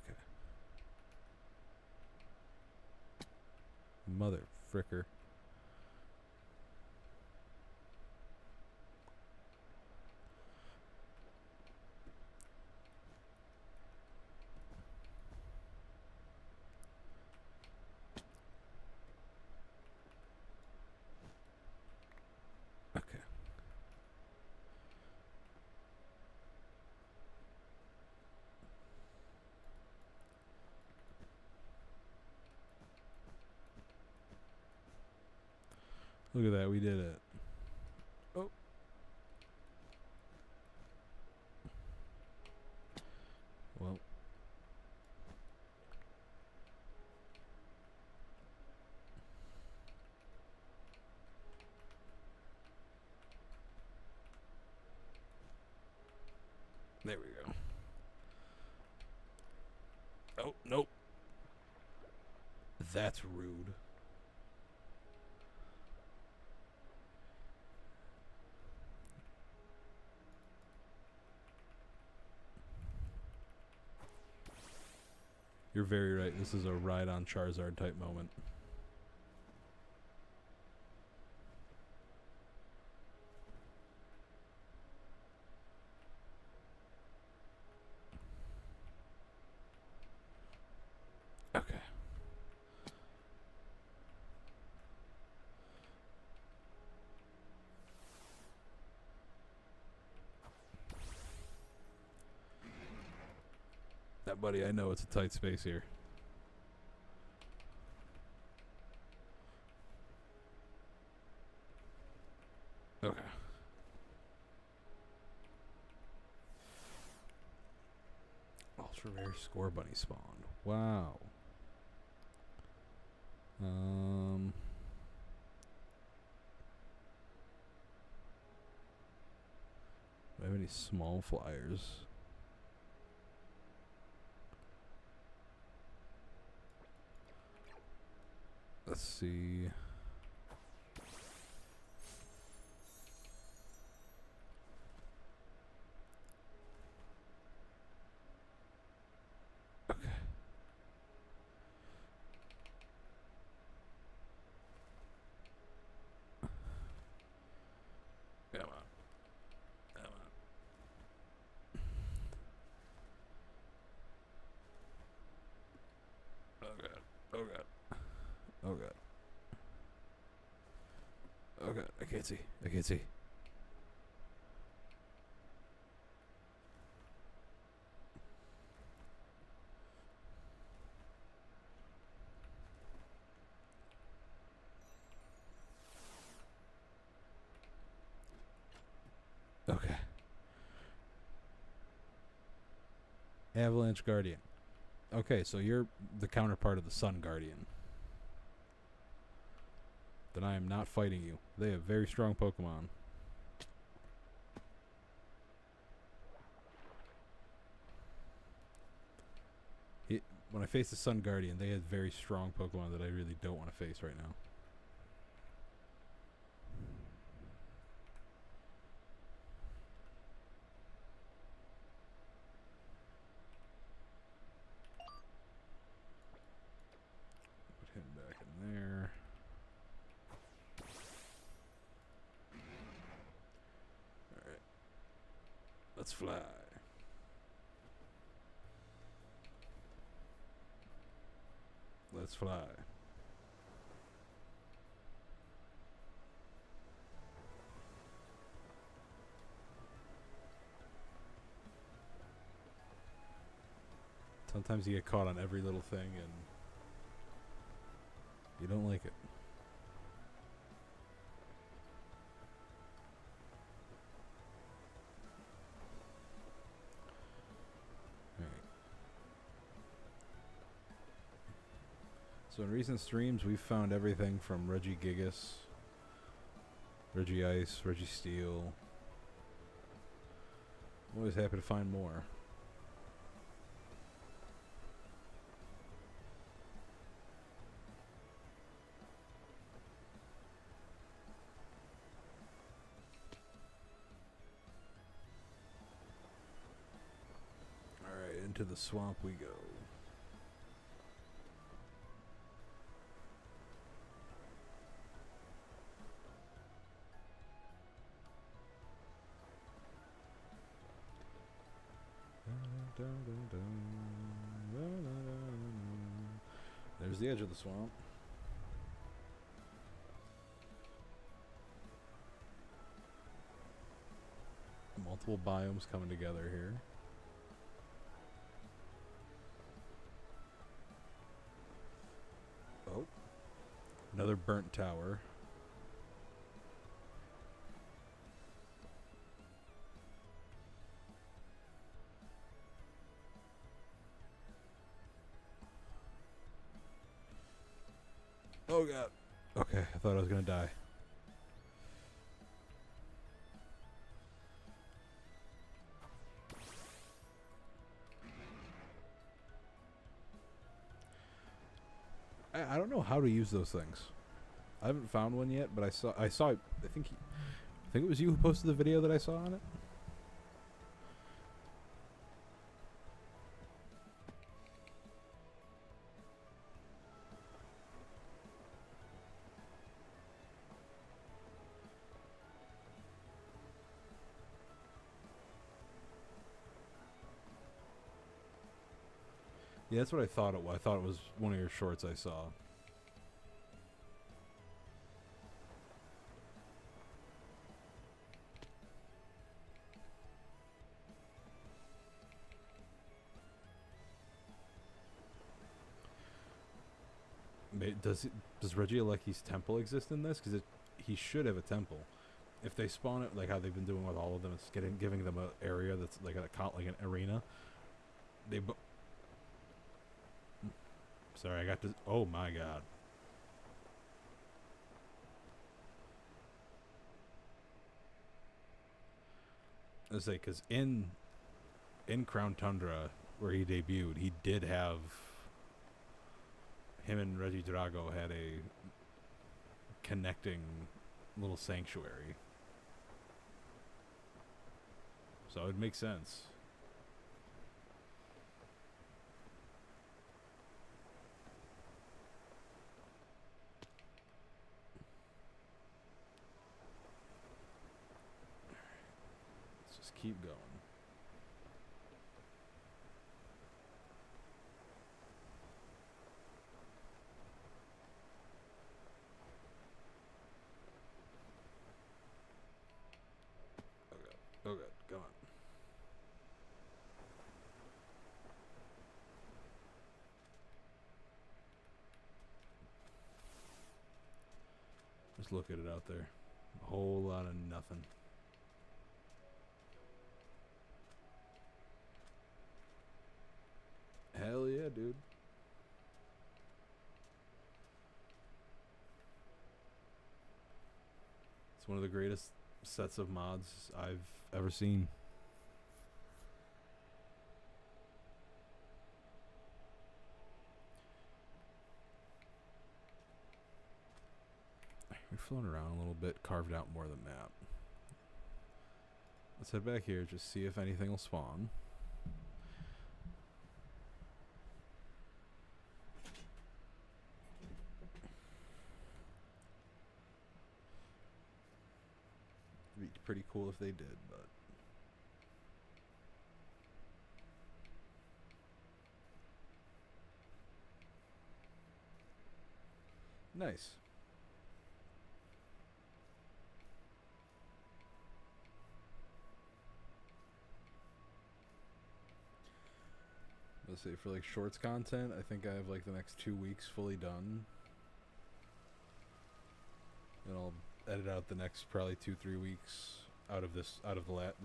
Speaker 1: Okay. Mother fricker. Okay. Look at that, we did it. Oh. Well. There we go. Oh, nope. That's rude. You're very right. This is a ride on Charizard type moment. Yeah, buddy, I know it's a tight space here. Okay. Ultra rare score bunny spawned. Wow. Do I have any small flyers? Let's see. Okay. Come on. Come on. Oh god. Oh god. Oh god. Oh god. I can't see. I can't see. Okay. Avalanche Guardian. Okay, so you're the counterpart of the Sun Guardian. Then I am not fighting you. They have very strong Pokemon. When I face the Sun Guardian, they had very strong Pokemon that I really don't want to face right now. Put him back in there. Alright. Let's fly. Let's fly. Sometimes you get caught on every little thing and you don't like it. So in recent streams, we've found everything from Regigigas, Regice, Registeel. I'm always happy to find more. Alright, into the swamp we go. There's the edge of the swamp. Multiple biomes coming together here. Oh. Another burnt tower. Oh god. Okay, I thought I was gonna die. I don't know how to use those things. I haven't found one yet, but I saw I think it was you who posted the video that I saw on it. Yeah, that's what I thought it was. I thought it was one of your shorts I saw. Does Regieleki's temple exist in this? Because he should have a temple. If they spawn it like how they've been doing with all of them, it's giving them an area that's like like an arena. Sorry, I got this. Oh my god. I was say because in Crown Tundra where he debuted, he did have him and Reggie Drago had a connecting little sanctuary. So it makes sense. Let's just keep going. Oh god, come on. Just look at it out there. A whole lot of nothing. Hell yeah, dude. It's one of the greatest sets of mods I've ever seen. We've flown around a little bit, carved out more of the map. Let's head back here, just see if anything will spawn. It'd be pretty cool if they did, but nice. Let's say for like shorts content, I think I have like the next 2 weeks fully done. And I'll edit out the next probably 2-3 weeks out of this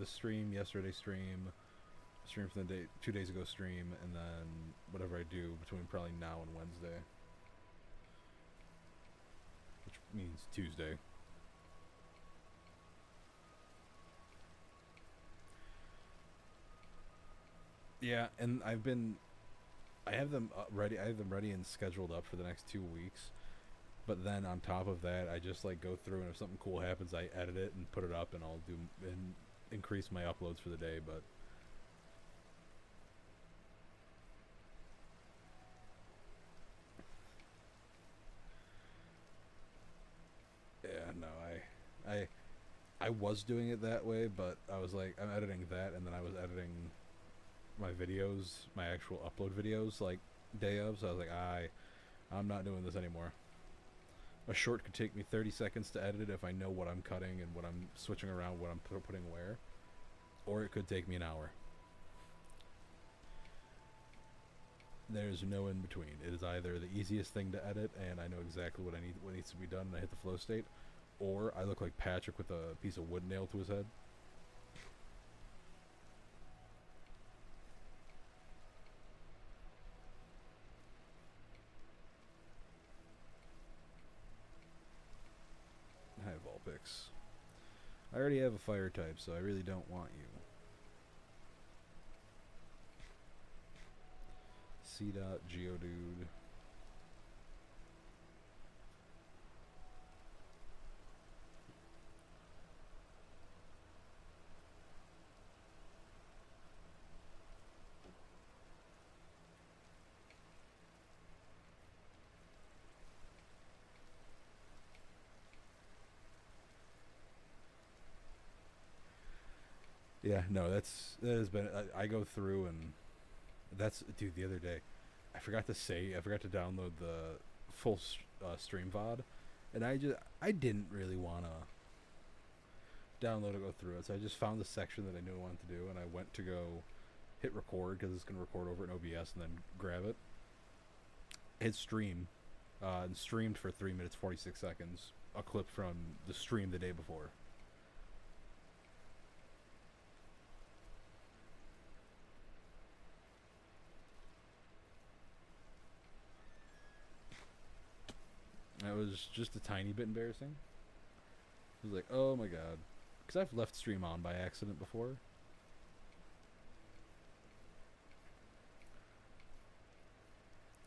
Speaker 1: stream, yesterday's stream from the day 2 days ago stream, and then whatever I do between probably now and Wednesday, which means Tuesday. Yeah, and I have them ready. I have them ready and scheduled up for the next 2 weeks. But then on top of that, I just like go through, and if something cool happens, I edit it and put it up, and I'll do and increase my uploads for the day. But yeah, no, I was doing it that way, but I was like, I'm editing that, and then I was editing my videos, my actual upload videos, like day of. So I was like, I'm not doing this anymore. A short could take me 30 seconds to edit it if I know what I'm cutting and what I'm switching around, what I'm putting where. Or it could take me an hour. There's no in between. It is either the easiest thing to edit and I know exactly what needs to be done, and I hit the flow state, or I look like Patrick with a piece of wood nailed to his head. I have all picks. I already have a fire type, so I really don't want you. C-Dot, Geodude. Yeah, no, that has been. I go through and that's, dude. The other day, I forgot to download the full stream VOD, and I didn't really wanna download or go through it, so I just found the section that I knew I wanted to do, and I went to go hit record because it's gonna record over in OBS, and then grab it, hit stream, and streamed for 3 minutes 46 seconds. A clip from the stream the day before. That was just a tiny bit embarrassing. I was like, oh my god. Because I've left stream on by accident before.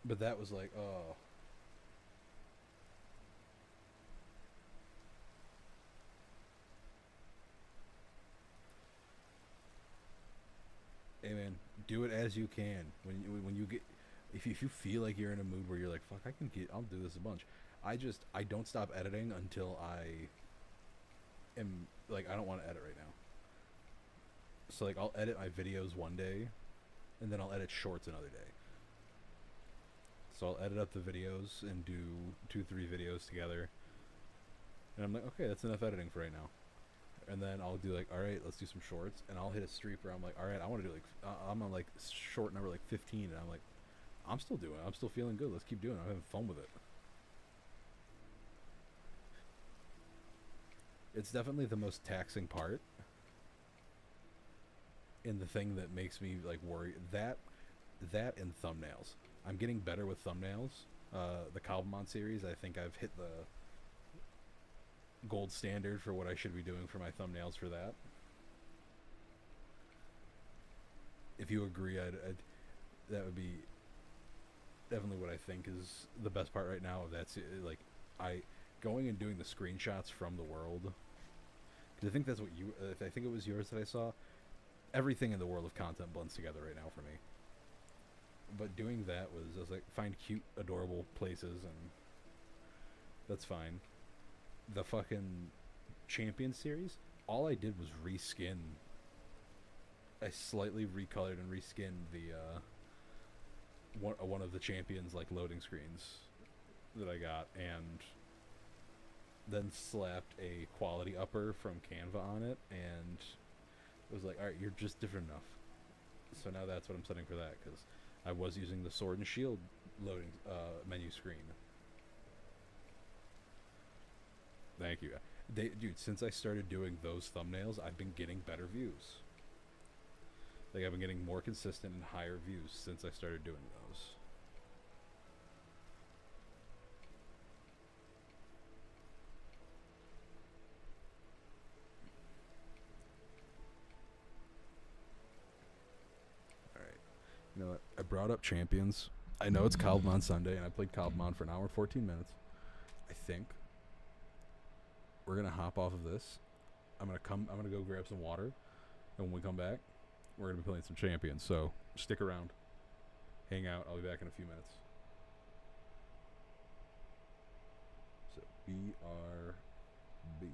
Speaker 1: But that was like, oh. Hey man, do it as you can. When you get, if you feel like you're in a mood where you're like, fuck, I'll do this a bunch. I don't stop editing until I am like, I don't want to edit right now. So like, I'll edit my videos one day, and then I'll edit shorts another day. So I'll edit up the videos and do 2-3 videos together, and I'm like, okay, that's enough editing for right now. And then I'll do like, all right, let's do some shorts, and I'll hit a streak where I'm like, all right, I want to do like, I'm on like short number like 15, and I'm like, I'm still doing it. I'm still feeling good. Let's keep doing it. I'm having fun with it. It's definitely the most taxing part, and the thing that makes me like worry, that and thumbnails. I'm getting better with thumbnails. The CobbleVerse series, I think I've hit the gold standard for what I should be doing for my thumbnails for that. If you agree, that would be definitely what I think is the best part right now. That's like, going and doing the screenshots from the world. Because I think that's what you, I think it was yours that I saw. Everything in the world of content blends together right now for me. But doing that was, I was like, find cute, adorable places, and that's fine. The fucking Champion series, all I did was reskin. I slightly recolored and reskinned the one of the Champions like loading screens that I got, and then slapped a quality upper from Canva on it, and it was like, alright, you're just different enough. So now that's what I'm setting for that, because I was using the Sword and Shield loading menu screen. Thank you. Dude, since I started doing those thumbnails, I've been getting better views. Like, I've been getting more consistent and higher views since I started doing those. Alright. You know what? I brought up Champions. I know it's CobbleVerse Sunday, and I played CobbleVerse for an hour and 14 minutes. I think we're gonna hop off of this. I'm gonna go grab some water, and when we come back, we're gonna be playing some Champions. So stick around, hang out. I'll be back in a few minutes. So BRB.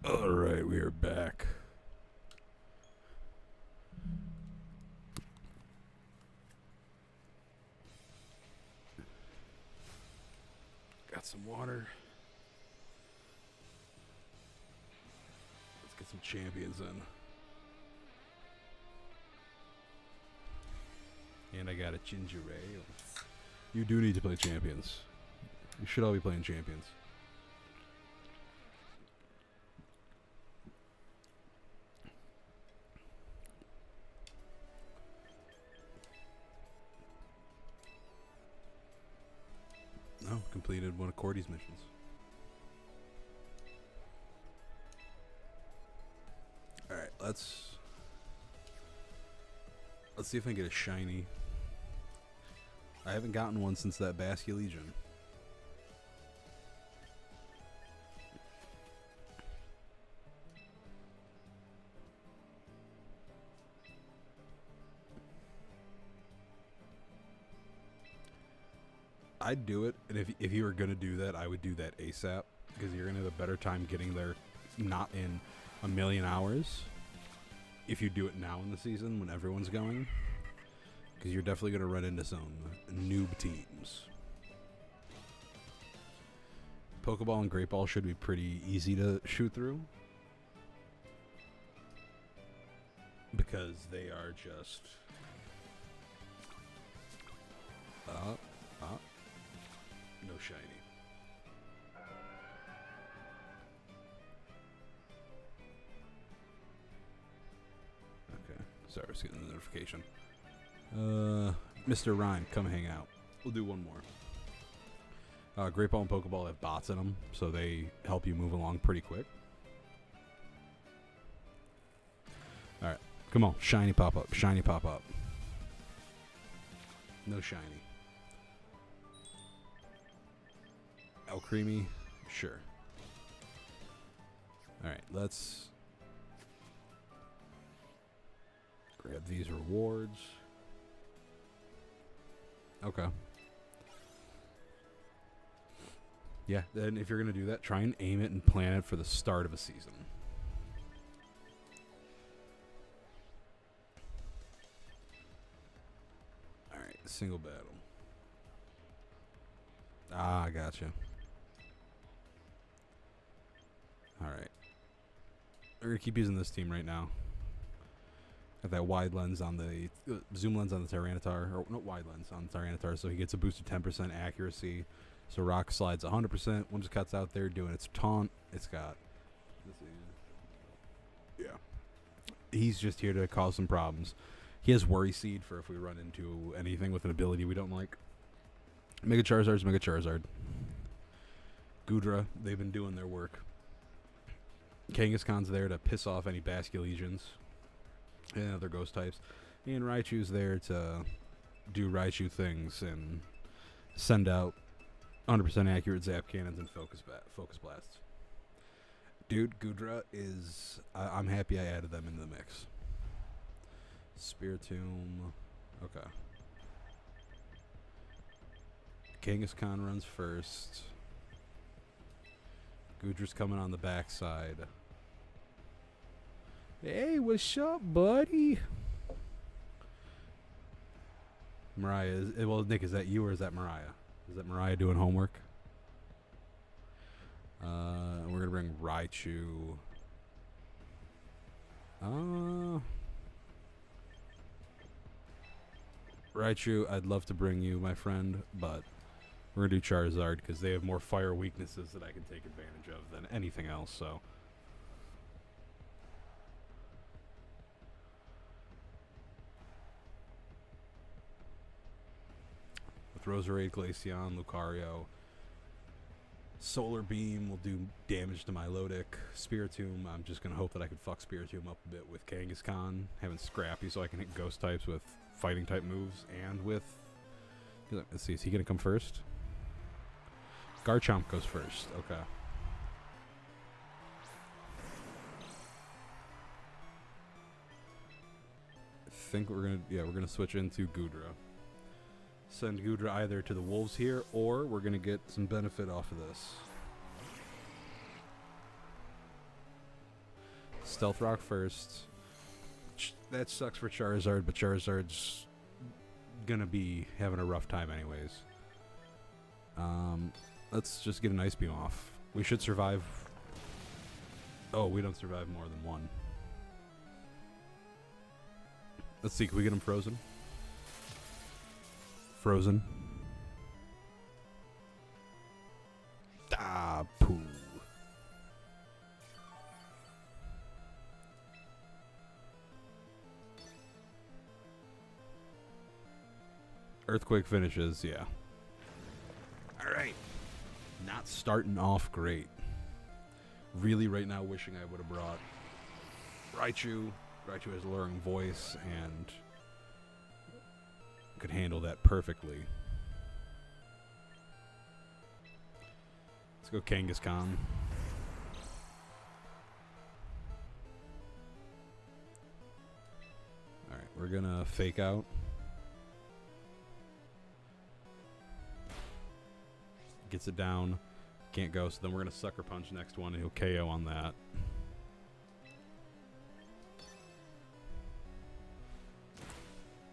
Speaker 1: Alright, we are back. Got some water. Let's get some champions in. And I got a ginger ale. You do need to play champions. You should all be playing champions. No, completed one of Cordy's missions. Alright, let's see if I can get a shiny. I haven't gotten one since that Basque Legion. I'd do it, and if you were going to do that, I would do that ASAP, because you're going to have a better time getting there not in a million hours if you do it now in the season when everyone's going, because you're definitely going to run into some noob teams. Pokeball and Great Ball should be pretty easy to shoot through, because they are just no shiny. Okay, sorry, I was getting the notification. Mr. Rhyme, come hang out. We'll do one more. Great Ball and Pokeball have bots in them, so they help you move along pretty quick. Alright, come on, shiny pop up, shiny pop up. No shiny. Creamy, sure. Alright, let's grab these rewards. Okay. Yeah, then if you're going to do that, try and aim it and plan it for the start of a season. Alright, single battle. Ah, gotcha. Alright. We're going to keep using this team right now. Got that wide lens on the... zoom lens on the Tyranitar. Or not wide lens on the Tyranitar, so he gets a boosted 10% accuracy. So Rock Slide's 100%. Whimsicott's out there doing its taunt. It's got... Yeah. He's just here to cause some problems. He has Worry Seed for if we run into anything with an ability we don't like. Mega Charizard's Mega Charizard. Goodra, they've been doing their work. Kangaskhan's there to piss off any Basque Legions and other ghost types. And Raichu's there to do Raichu things and send out 100% accurate Zap Cannons and Focus Blasts. Dude, Goodra is... I'm happy I added them into the mix. Spiritomb. Okay. Kangaskhan runs first. Goodra's coming on the backside. Hey, what's up, buddy? Mariah, well, Nick, is that you or is that Mariah? Is that Mariah doing homework? We're gonna bring Raichu. Raichu, I'd love to bring you, my friend, but we're gonna do Charizard because they have more fire weaknesses that I can take advantage of than anything else, so. With Roserade, Glaceon, Lucario, Solar Beam will do damage to my Milotic. Spiritomb, I'm just gonna hope that I can fuck Spiritomb up a bit with Kangaskhan, having Scrappy so I can hit Ghost types with fighting type moves and with... Let's see, is he gonna come first? Garchomp goes first. Okay. I think we're gonna switch into Goodra. Send Goodra either to the wolves here, or we're gonna get some benefit off of this. Stealth Rock first. That sucks for Charizard, but Charizard's gonna be having a rough time anyways. Let's just get an Ice Beam off. We should survive. Oh, we don't survive more than one. Let's see, can we get him frozen? Frozen. Ah, poo. Earthquake finishes, yeah. Alright. Not starting off great. Really right now wishing I would have brought Raichu. Raichu has a alluring voice and could handle that perfectly. Let's go Kangaskhan. Alright, we're gonna fake out. Gets it down. Can't go, so then we're going to Sucker Punch next one, and he'll KO on that.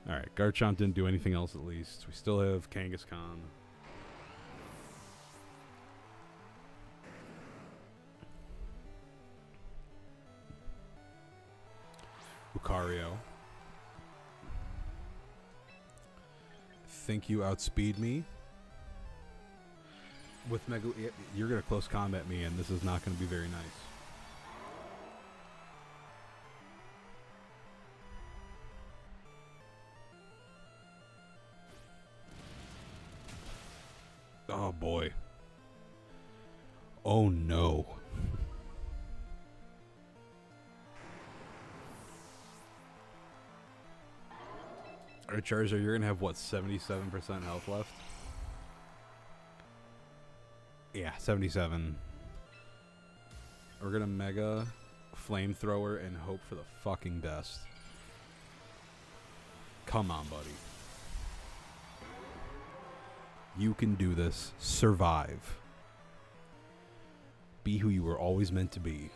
Speaker 1: Alright, Garchomp didn't do anything else at least. We still have Kangaskhan. Lucario. Think you outspeed me? With Mega, you're going to close combat me, and this is not going to be very nice. Oh boy. Oh no. Alright, Charizard, you're going to have what, 77% health left? Yeah, 77. We're gonna Mega Flamethrower and hope for the fucking best. Come on, buddy. You can do this. Survive. Be who you were always meant to be.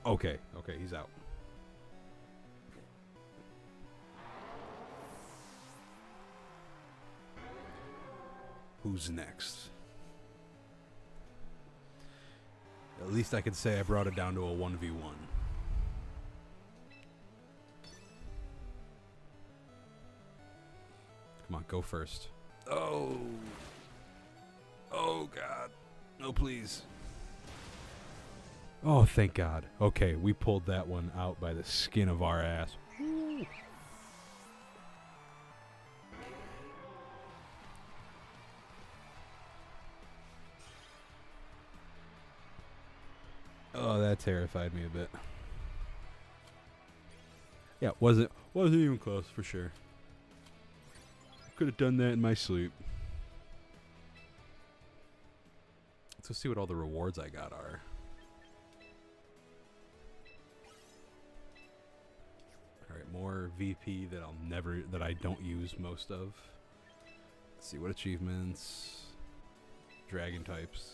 Speaker 1: Okay, okay, he's out. Who's next? At least I could say I brought it down to a 1v1. Come on, go first. Oh! Oh, God. No, please. Oh, thank God. Okay, we pulled that one out by the skin of our ass. Woo. Oh, that terrified me a bit. Yeah, wasn't even close for sure. Could have done that in my sleep. Let's go see what all the rewards I got are. Alright, more VP that I don't use most of. Let's see what achievements. Dragon types.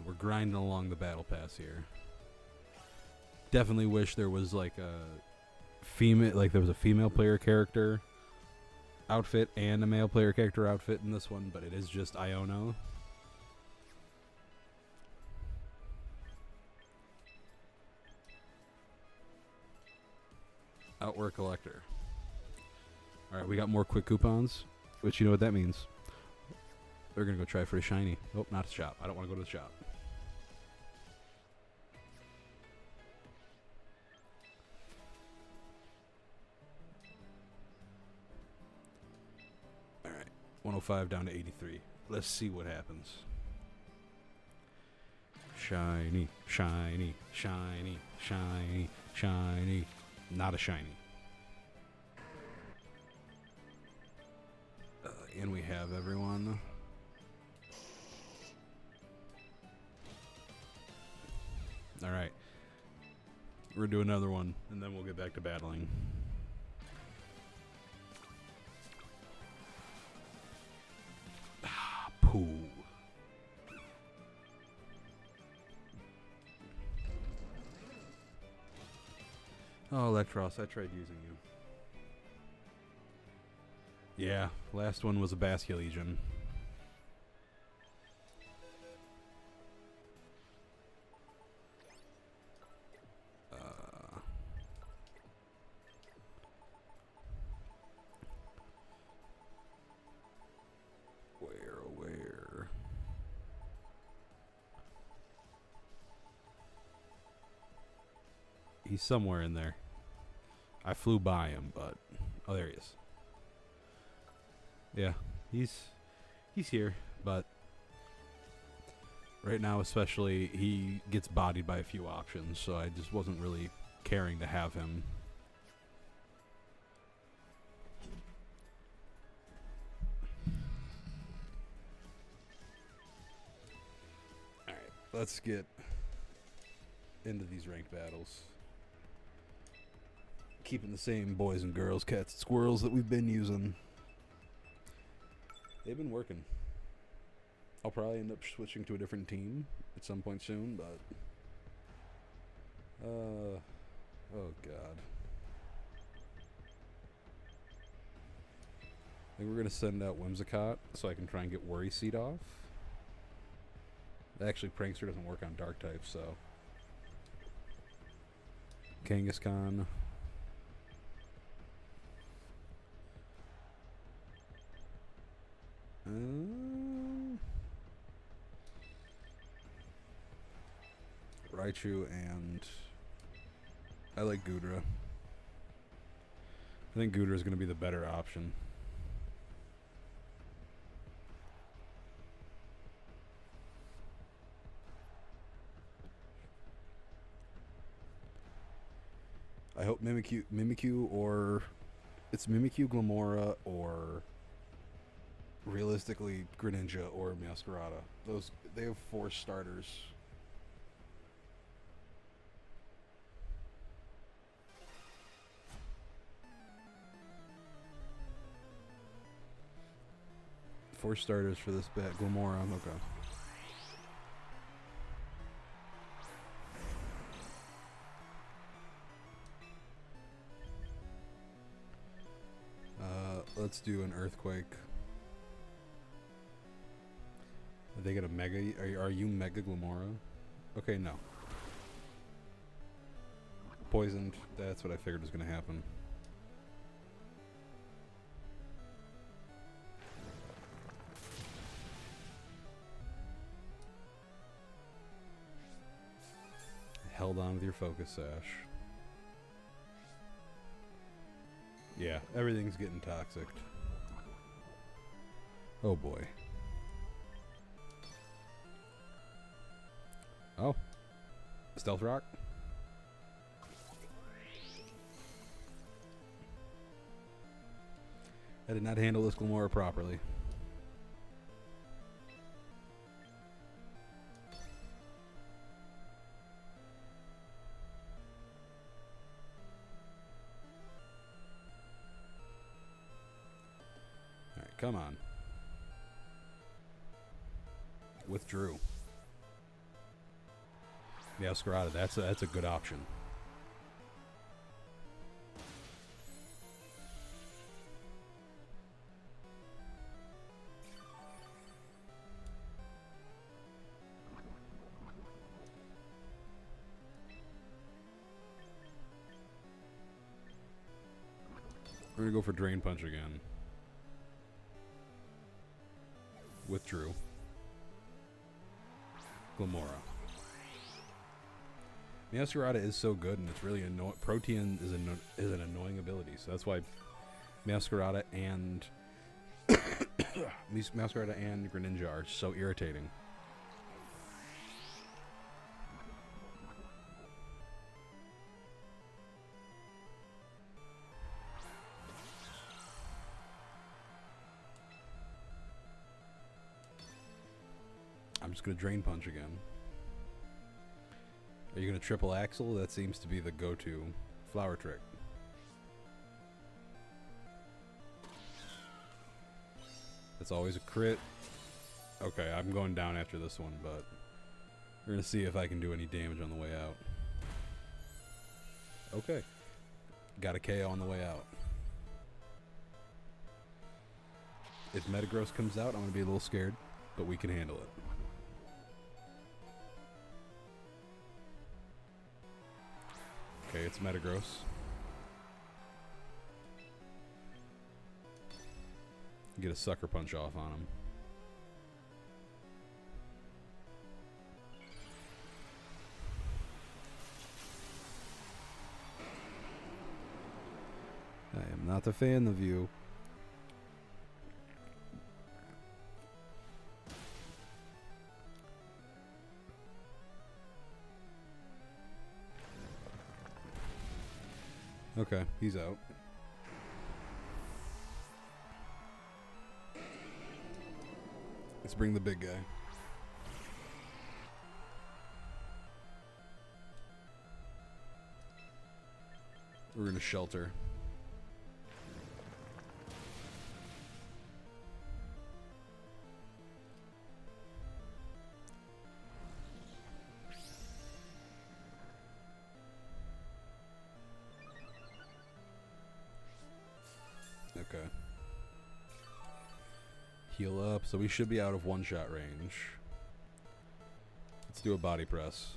Speaker 1: We're grinding along the battle pass here. Definitely wish there was like a female player character outfit and a male player character outfit in this one, but it is just Iono. Outwear collector. Alright, we got more quick coupons, which you know what that means. They're gonna go try for a shiny. Oh, not a shop. I don't want to go to the shop. Alright. 105 down to 83. Let's see what happens. Shiny, shiny, shiny, shiny, shiny. Not a shiny. And we have everyone. Alright. We're going to do another one, and then we'll get back to battling. Oh, Electros, I tried using you. Yeah, last one was a Baskia Legion. Where? He's somewhere in there. I flew by him, but... Oh, there he is. Yeah, he's here, but... Right now, especially, he gets bodied by a few options, so I just wasn't really caring to have him. Alright, let's get into these ranked battles. Keeping the same boys and girls, cats and squirrels that we've been using. They've been working. I'll probably end up switching to a different team at some point soon, but... oh, God. I think we're going to send out Whimsicott so I can try and get Worry Seed off. Actually, Prankster doesn't work on Dark type, so... Kangaskhan. Raichu and I like Goodra. I think Goodra is going to be the better option. I hope Mimikyu or it's Mimikyu, Glamora, or realistically Greninja or Meowscarada. Those, they have 4 starters. Four starters for this bet. Glamora, okay. Let's do an Earthquake. Are they get a Mega? Are you Mega Glamora? Okay, no. Poisoned. That's what I figured was going to happen. Held on with your Focus Sash. Yeah, everything's getting toxic. Oh boy. Oh. Stealth Rock? I did not handle this Glamora properly. Alright, come on. Withdrew. Meowscarada, that's a good option. We're gonna go for Drain Punch again. Withdrew. Glamora. Meowscarada is so good, and it's really annoying. Protean is an annoying ability, so that's why Meowscarada and Meowscarada and Greninja are so irritating. I'm just gonna Drain Punch again. Are you going to triple Axle? That seems to be the go-to flower trick. It's always a crit. Okay, I'm going down after this one, but we're going to see if I can do any damage on the way out. Okay. Got a KO on the way out. If Metagross comes out, I'm going to be a little scared, but we can handle it. Okay, it's Metagross. Get a Sucker Punch off on him. I am not a fan of you. Okay, he's out. Let's bring the big guy. We're gonna shelter. Okay. Heal up, so we should be out of one-shot range. Let's do a body press.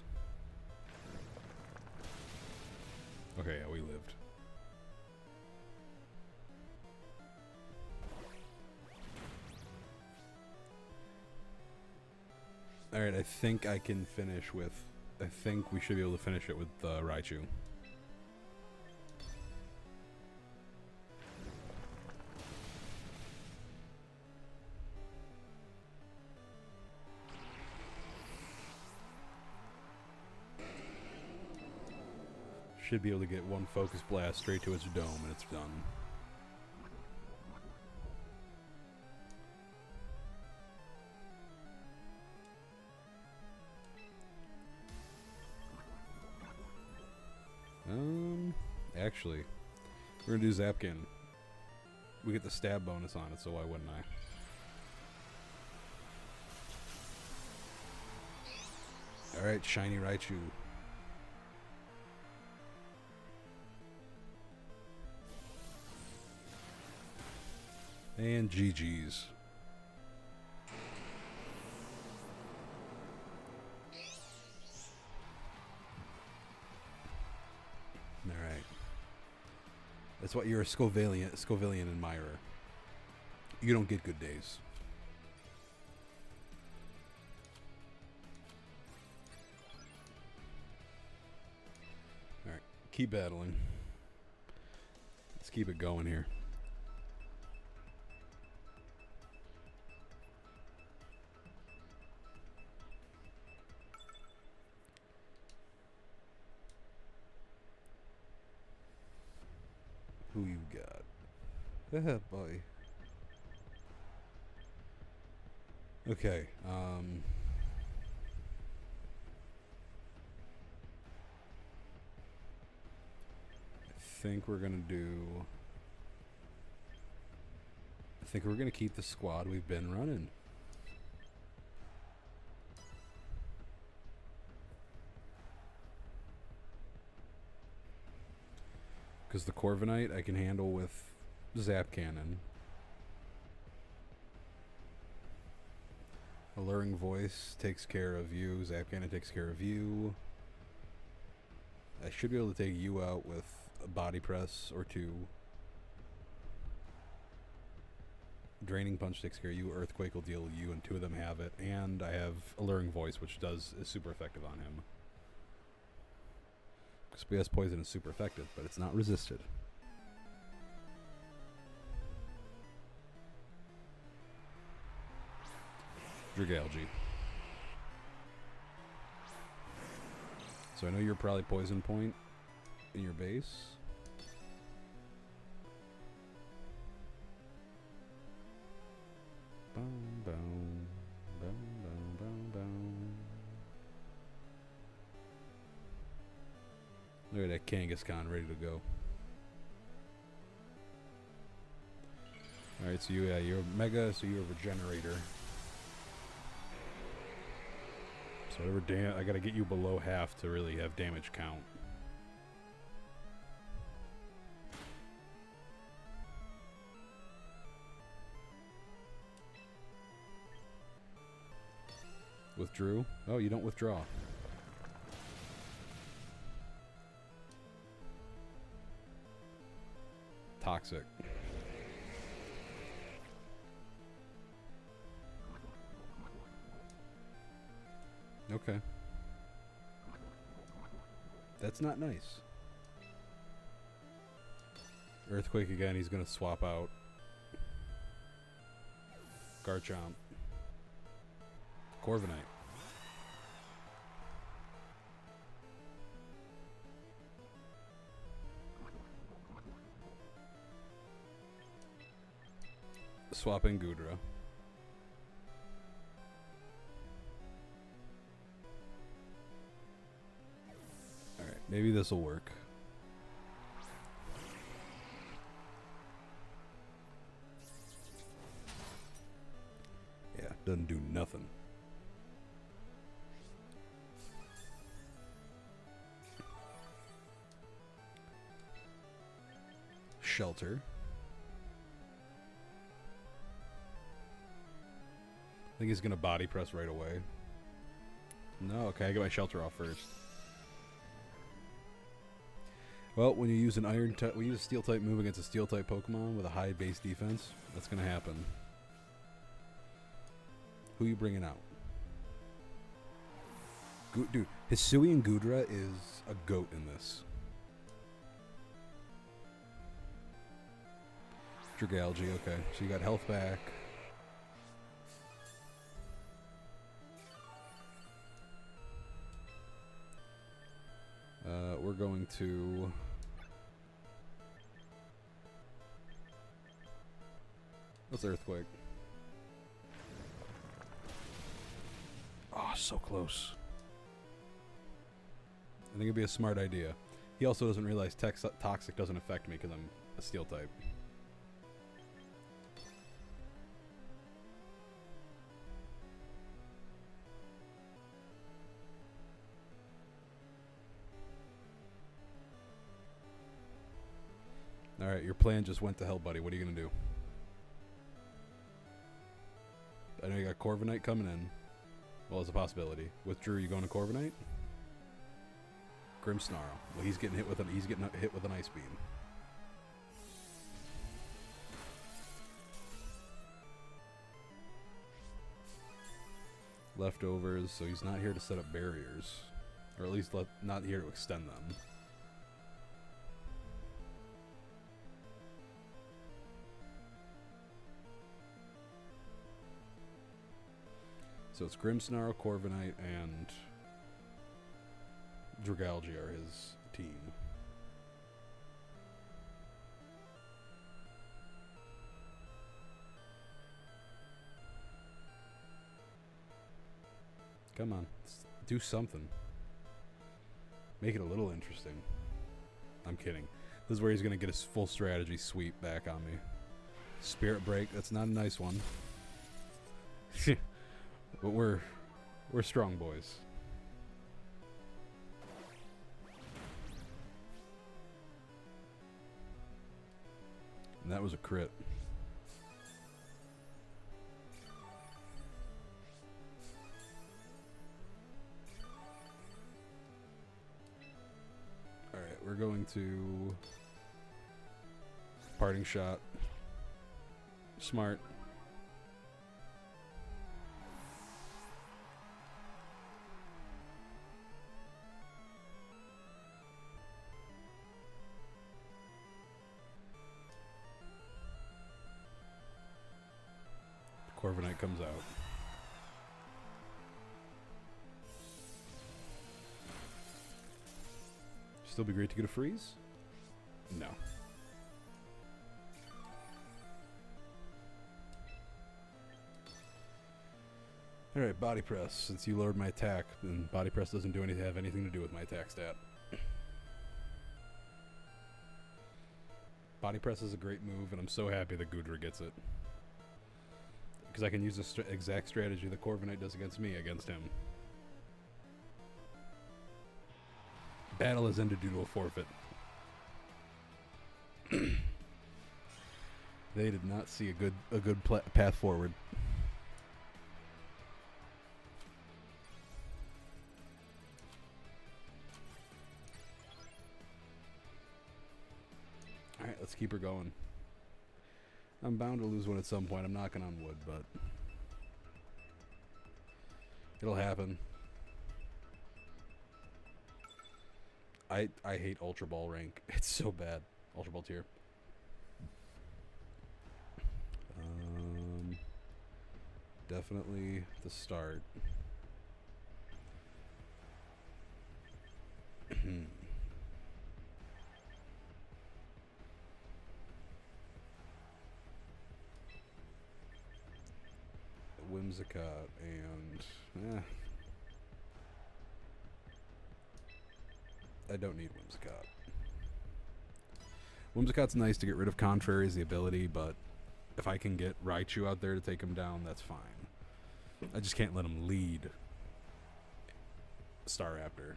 Speaker 1: Okay, yeah, we lived. Alright, I think I can finish with... I think we should be able to finish it with Raichu. Should be able to get one Focus Blast straight to its dome and it's done. Actually, we're gonna do Zapkin. We get the stab bonus on it, so why wouldn't I? Alright, shiny Raichu. And GG's. Alright. That's what you're a Scovillian admirer. You don't get good days. Alright, keep battling. Let's keep it going here. Who you got? Yeah, boy. Okay, I think we're gonna keep the squad we've been running. Because the Corviknight I can handle with Zap Cannon. Alluring Voice takes care of you. Zap Cannon takes care of you. I should be able to take you out with a Body Press or two. Draining Punch takes care of you. Earthquake will deal you, and two of them have it. And I have Alluring Voice, which is super effective on him. SPS Poison is super effective, but it's not resisted. Dragalge. So I know you're probably Poison Point in your base. Boom, boom, boom, boom, boom, boom. Look at that Kangaskhan ready to go. Alright, so you're Mega, so you're a Regenerator. So whatever I gotta get you below half to really have damage count. Withdrew? Oh, you don't withdraw. Toxic. Okay. That's not nice. Earthquake again, he's gonna swap out. Garchomp. Corviknight. Swapping Goodra. Alright, maybe this will work. Yeah, doesn't do nothing. Shelter. I think he's gonna body press right away. No, okay, I get my shelter off first. Well, when you use an when you use a steel type move against a steel type Pokemon with a high base defense, that's gonna happen. Who you bringing out? Dude, Hisuian Goodra is a goat in this. Dragalge, okay. So you got health back. We're going to... What's Earthquake? Oh, so close. I think it'd be a smart idea. He also doesn't realize Toxic doesn't affect me because I'm a Steel type. Alright, your plan just went to hell, buddy. What are you going to do? I know you got Corviknight coming in. Well, it's a possibility. Withdrew, you going to Corviknight? Grimmsnarl. Well, he's getting hit with an Ice Beam. Leftovers, so he's not here to set up barriers. Or at least not here to extend them. So it's Grimmsnarl, Corviknight, and Dragalge are his team. Come on, do something. Make it a little interesting. I'm kidding. This is where he's going to get his full strategy sweep back on me. Spirit Break, that's not a nice one. But we're strong boys. And that was a crit. Alright, we're going to Parting Shot. Smart. Corviknight comes out. Still be great to get a freeze? No. Alright, Body Press. Since you lowered my attack, then Body Press doesn't have anything to do with my attack stat. Body Press is a great move, and I'm so happy that Goodra gets it. Because I can use the exact strategy that Corviknight does against me, against him. Battle is ended due to a forfeit. They did not see a good path forward. keep her going. I'm bound to lose one at some point. I'm knocking on wood, but it'll happen. I hate Ultra Ball rank. It's so bad. Ultra Ball tier. Definitely the start. Whimsicott and I don't need Whimsicott. Whimsicott's nice to get rid of Contraries, the ability, but if I can get Raichu out there to take him down, that's fine. I just can't let him lead Staraptor.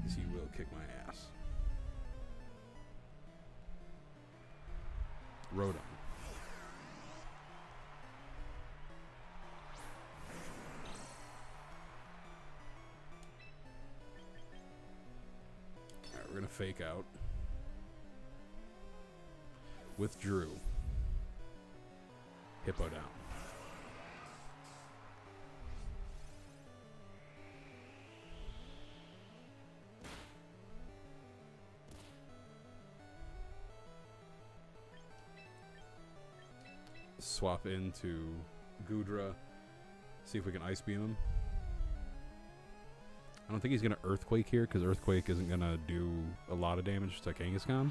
Speaker 1: Because he will kick my ass. Rotom. Alright, we're going to fake out. Withdrew. Hippo down. Swap into Goodra. See if we can Ice Beam him. I don't think he's going to Earthquake here, because Earthquake isn't going to do a lot of damage to Kangaskhan.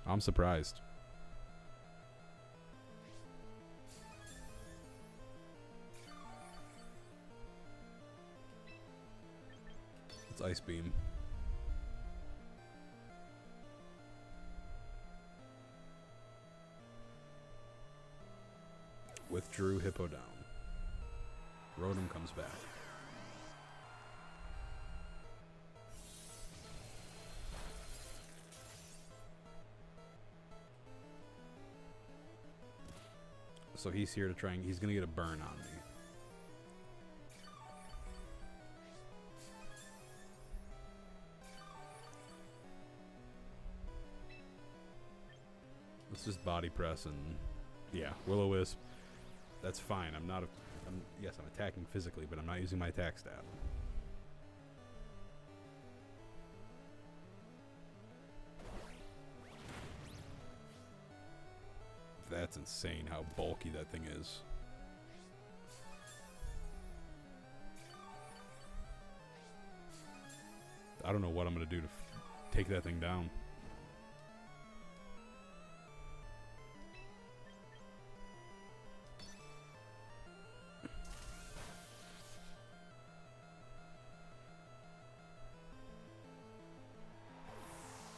Speaker 1: I'm surprised. Let's Ice Beam. Withdrew, Hippo down. Rotom comes back. So he's here to try and he's gonna get a burn on me. Let's just body press and yeah, Will-O-Wisp. That's fine. Yes, I'm attacking physically, but I'm not using my attack stat. That's insane how bulky that thing is. I don't know what I'm going to do to take that thing down.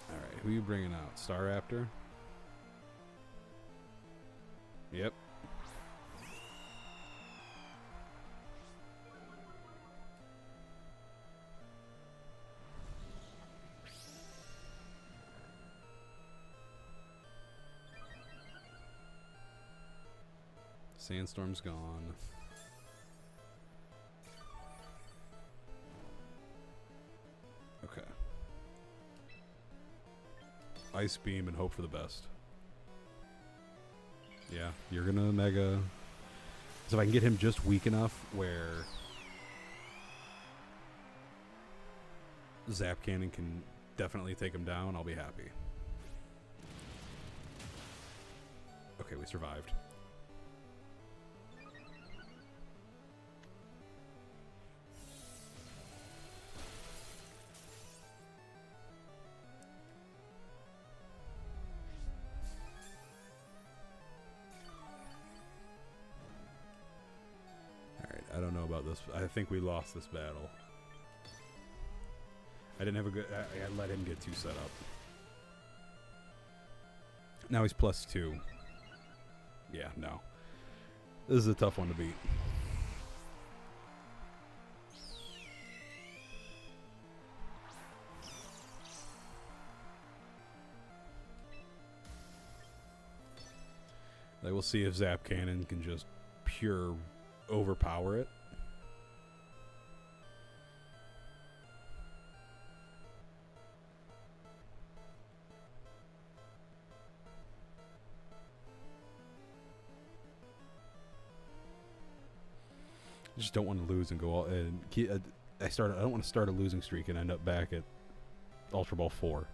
Speaker 1: Alright, who are you bringing out? Staraptor? Yep. Sandstorm's gone. Okay. Ice Beam and hope for the best. Yeah, you're gonna Mega. So if I can get him just weak enough where Zap Cannon can definitely take him down, I'll be happy. Okay, we survived. I don't know about this. I think we lost this battle. I didn't have a good... I let him get too set up. Now he's +2. Yeah, no. This is a tough one to beat. Like, we'll see if Zap Cannon can just pure overpower it. I just don't want to lose and go all. And I don't want to start a losing streak and end up back at Ultra Ball 4.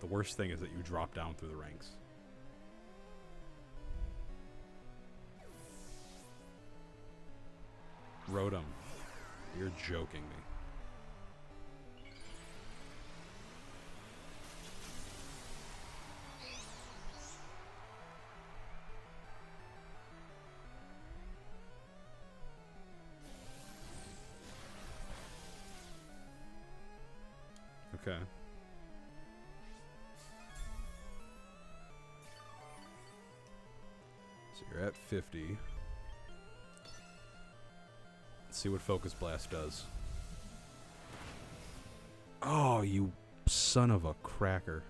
Speaker 1: The worst thing is that you drop down through the ranks. Rotom, you're joking me. Okay. So you're at 50. Let's see what Focus Blast does. Oh, you son of a cracker.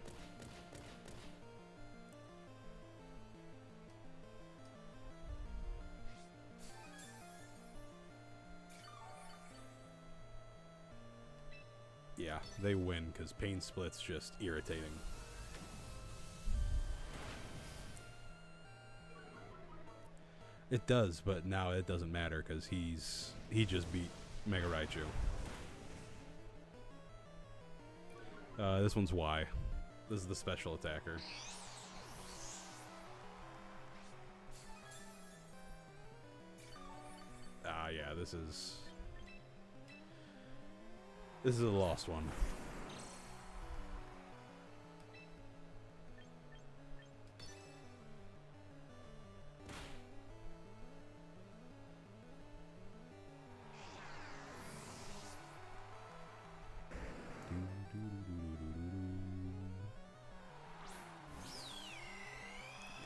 Speaker 1: Yeah, they win because Pain Split's just irritating. It does, but now it doesn't matter because he just beat Mega Raichu. This one's Y. This is the special attacker. Yeah, this is a lost one.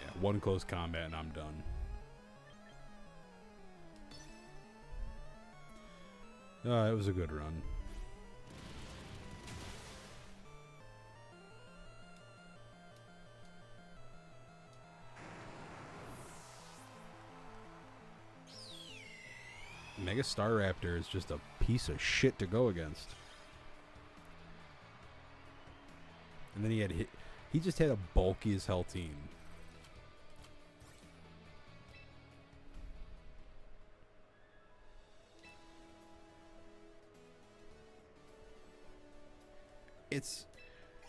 Speaker 1: Yeah, one close combat and I'm done. It was a good run. Mega Staraptor is just a piece of shit to go against. And then he just had a bulky as hell team.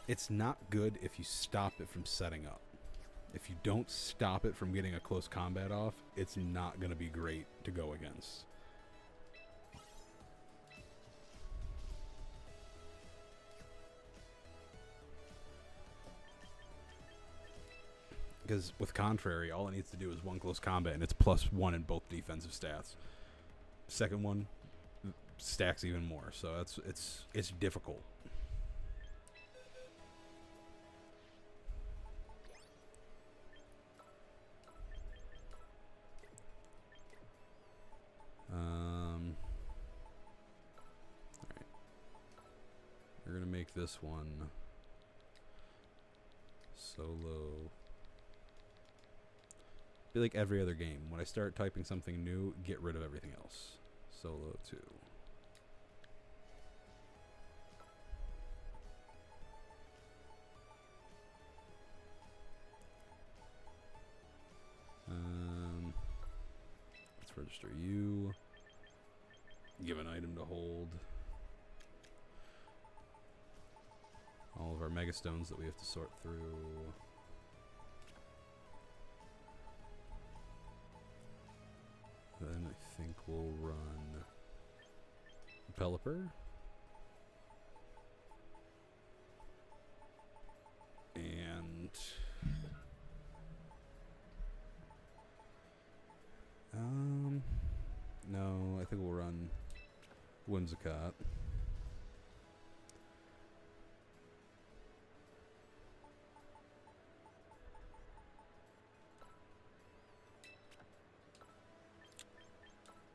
Speaker 1: It's not good if you stop it from setting up. If you don't stop it from getting a close combat off, it's not going to be great to go against. Because with Contrary, all it needs to do is one close combat, and it's +1 in both defensive stats. Second one stacks even more, so it's difficult. Alright. We're gonna make this one solo. Be like every other game. When I start typing something new, get rid of everything else. Solo 2. Let's register you. Give an item to hold. All of our Mega Stones that we have to sort through. Then I think we'll run Pelipper. And no, I think we'll run Whimsicott.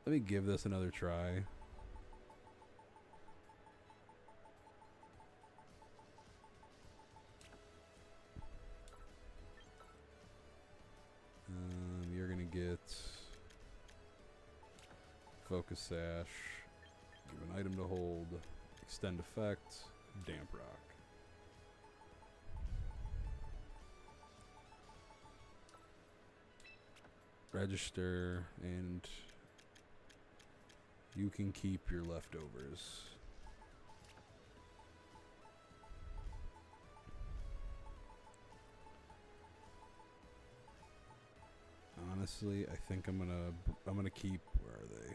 Speaker 1: Let me give this another try. Focus Sash. Give an item to hold. Extend effect. Damp Rock. Register, and you can keep your leftovers. Honestly, I think I'm gonna keep. Where are they?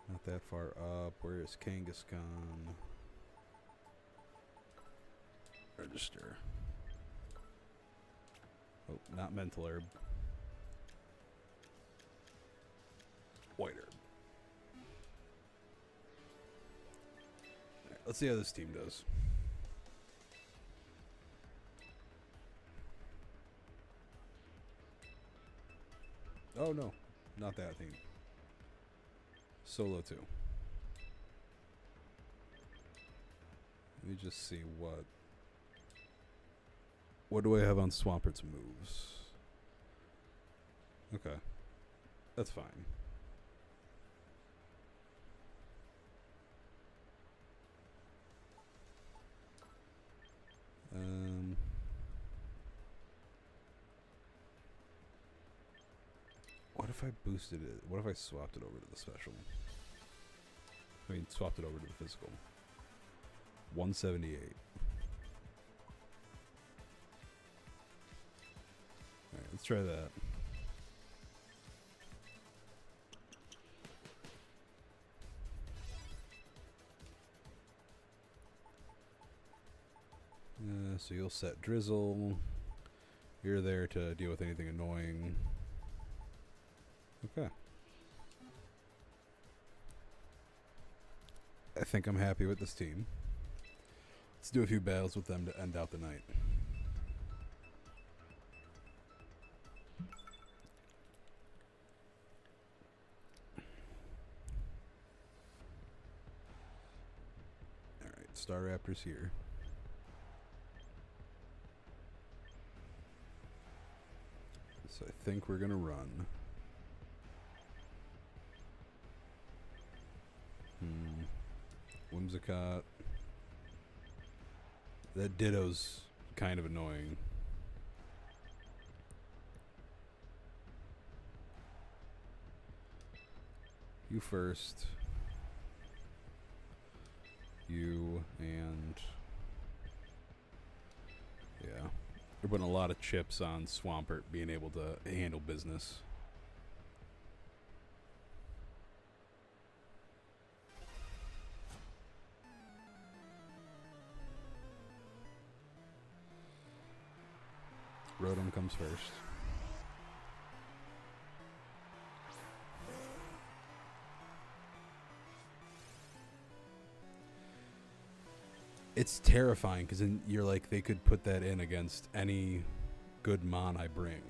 Speaker 1: Not that far up. Where is Kangaskhan? Register. Oh, not mental herb. White herb. Alright, let's see how this team does. Oh no, not that team. Solo 2. Let me just see what do I have on Swampert's moves? Okay. That's fine. What if I boosted it? What if I swapped it over to the special? I mean, swapped it over to the physical. 178. Alright, let's try that. So you'll set Drizzle. You're there to deal with anything annoying. Okay. I think I'm happy with this team. Let's do a few battles with them to end out the night. Alright, Star Raptor's here. So I think we're gonna run. Whimsicott. That Ditto's kind of annoying. You first. You and... yeah. We're putting a lot of chips on Swampert being able to handle business. Rotom comes first. It's terrifying because you're like, they could put that in against any good mon I bring.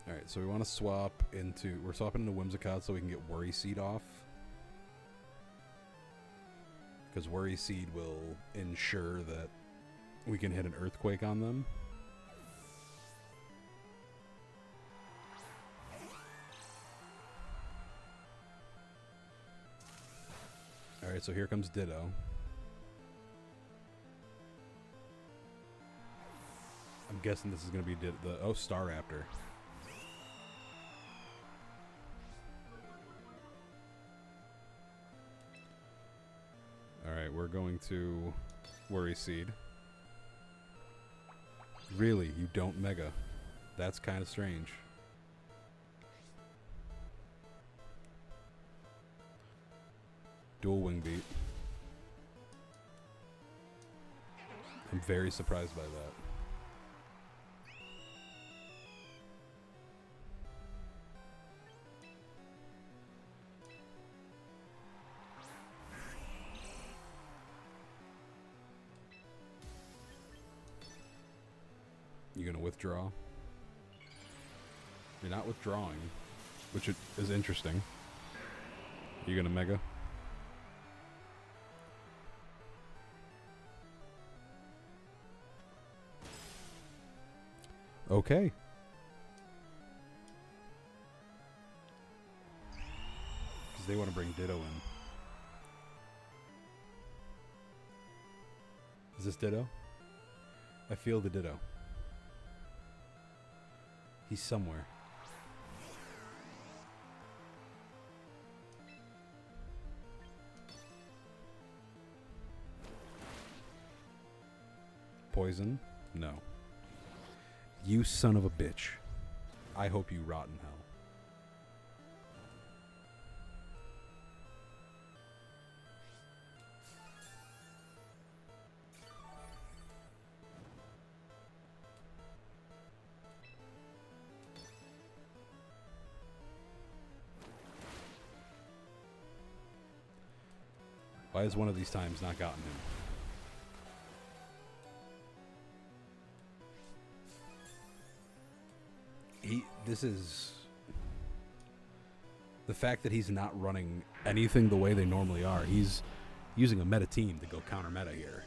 Speaker 1: Alright, so we want to swap into... we're swapping into Whimsicott so we can get Worry Seed off. Because Worry Seed will ensure that we can hit an Earthquake on them. Alright, so here comes Ditto. I'm guessing this is going to be the... oh, Star Raptor. Alright, we're going to Worry Seed. Really, you don't Mega. That's kind of strange. Dual Wing Beat. I'm very surprised by that. You gonna withdraw? You're not withdrawing, which is interesting. You gonna Mega? Okay. Because they want to bring Ditto in. Is this Ditto? I feel the Ditto. He's somewhere. Poison? No. You son of a bitch. I hope you rot in hell. Why has one of these times not gotten him? This is the fact that he's not running anything the way they normally are. He's using a meta team to go counter meta here.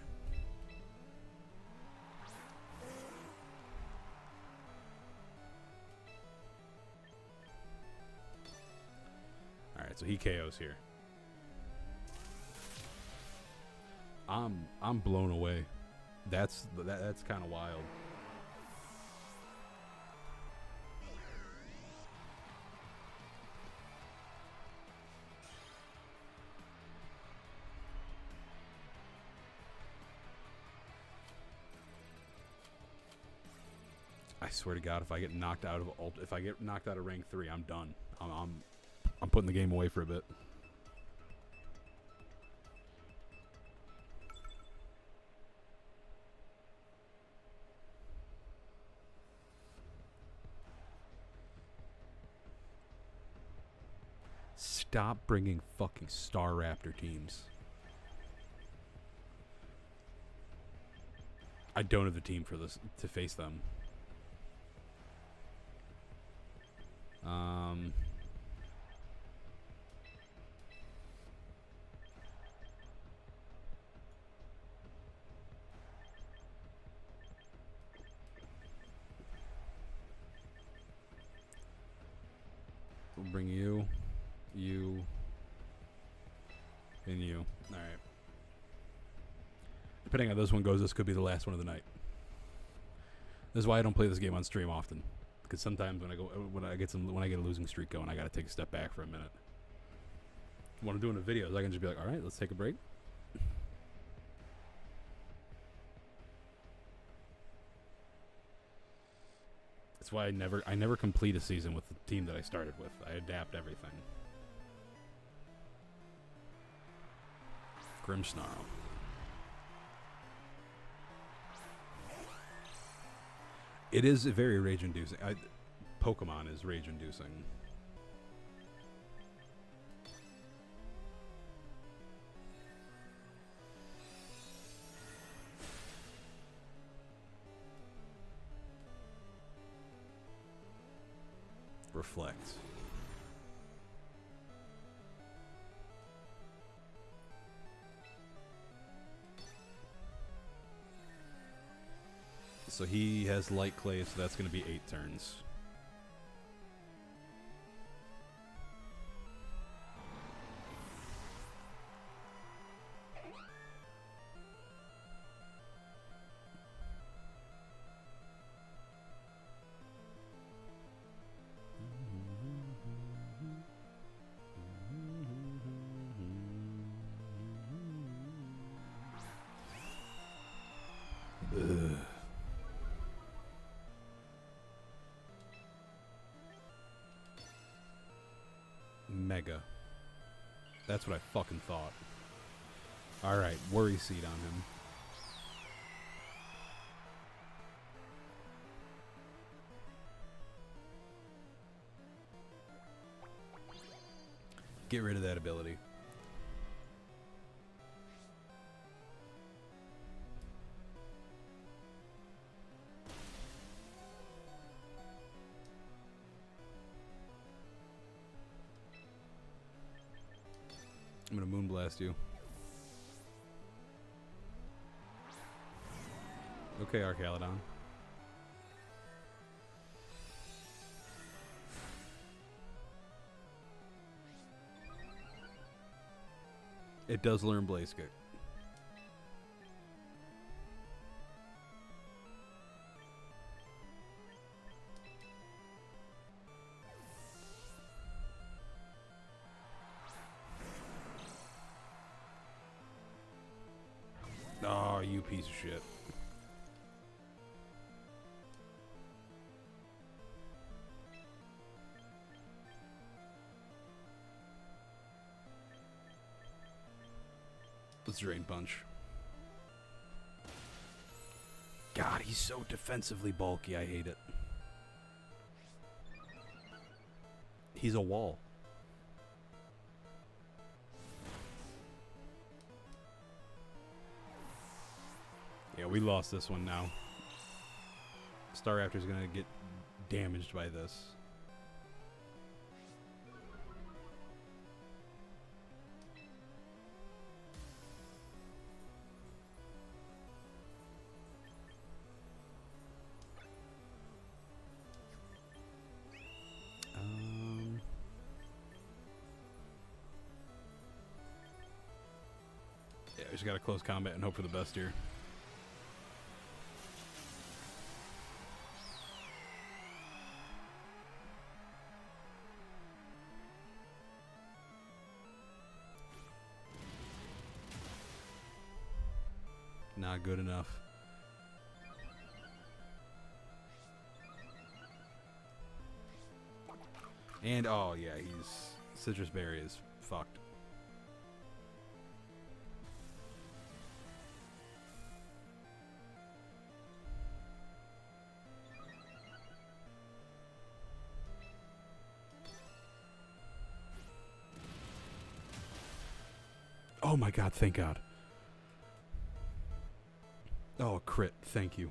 Speaker 1: All right, so he KOs here. I'm blown away. That's kind of wild. I swear to God, if I get knocked out of rank 3, I'm done. I'm putting the game away for a bit. Stop bringing fucking Star Raptor teams. I don't have the team for this to face them. We'll bring you, and you. All right. Depending on how this one goes, this could be the last one of the night. This is why I don't play this game on stream often. Because sometimes when I get a losing streak going, I gotta take a step back for a minute. When I'm doing the videos, I can just be like, all right, let's take a break. That's why I never complete a season with the team that I started with. I adapt everything. Grimmsnarl. It is very rage-inducing. Pokemon is rage-inducing. Reflect. So he has Light Clay, so that's going to be 8 turns. Mega. That's what I fucking thought. Alright, Worry Seed on him. Get rid of that ability. past you. Okay, Archaludon. It does learn Blaze Kick. Oh, you piece of shit. Let's Drain Punch. God, he's so defensively bulky. I hate it. He's a wall. Yeah, we lost this one now. Staraptor's gonna get damaged by this. Yeah, we just gotta close combat and hope for the best here. Not good enough. And oh yeah, he's Citrus Berry is fucked. Oh my god, thank God. Oh, crit, thank you.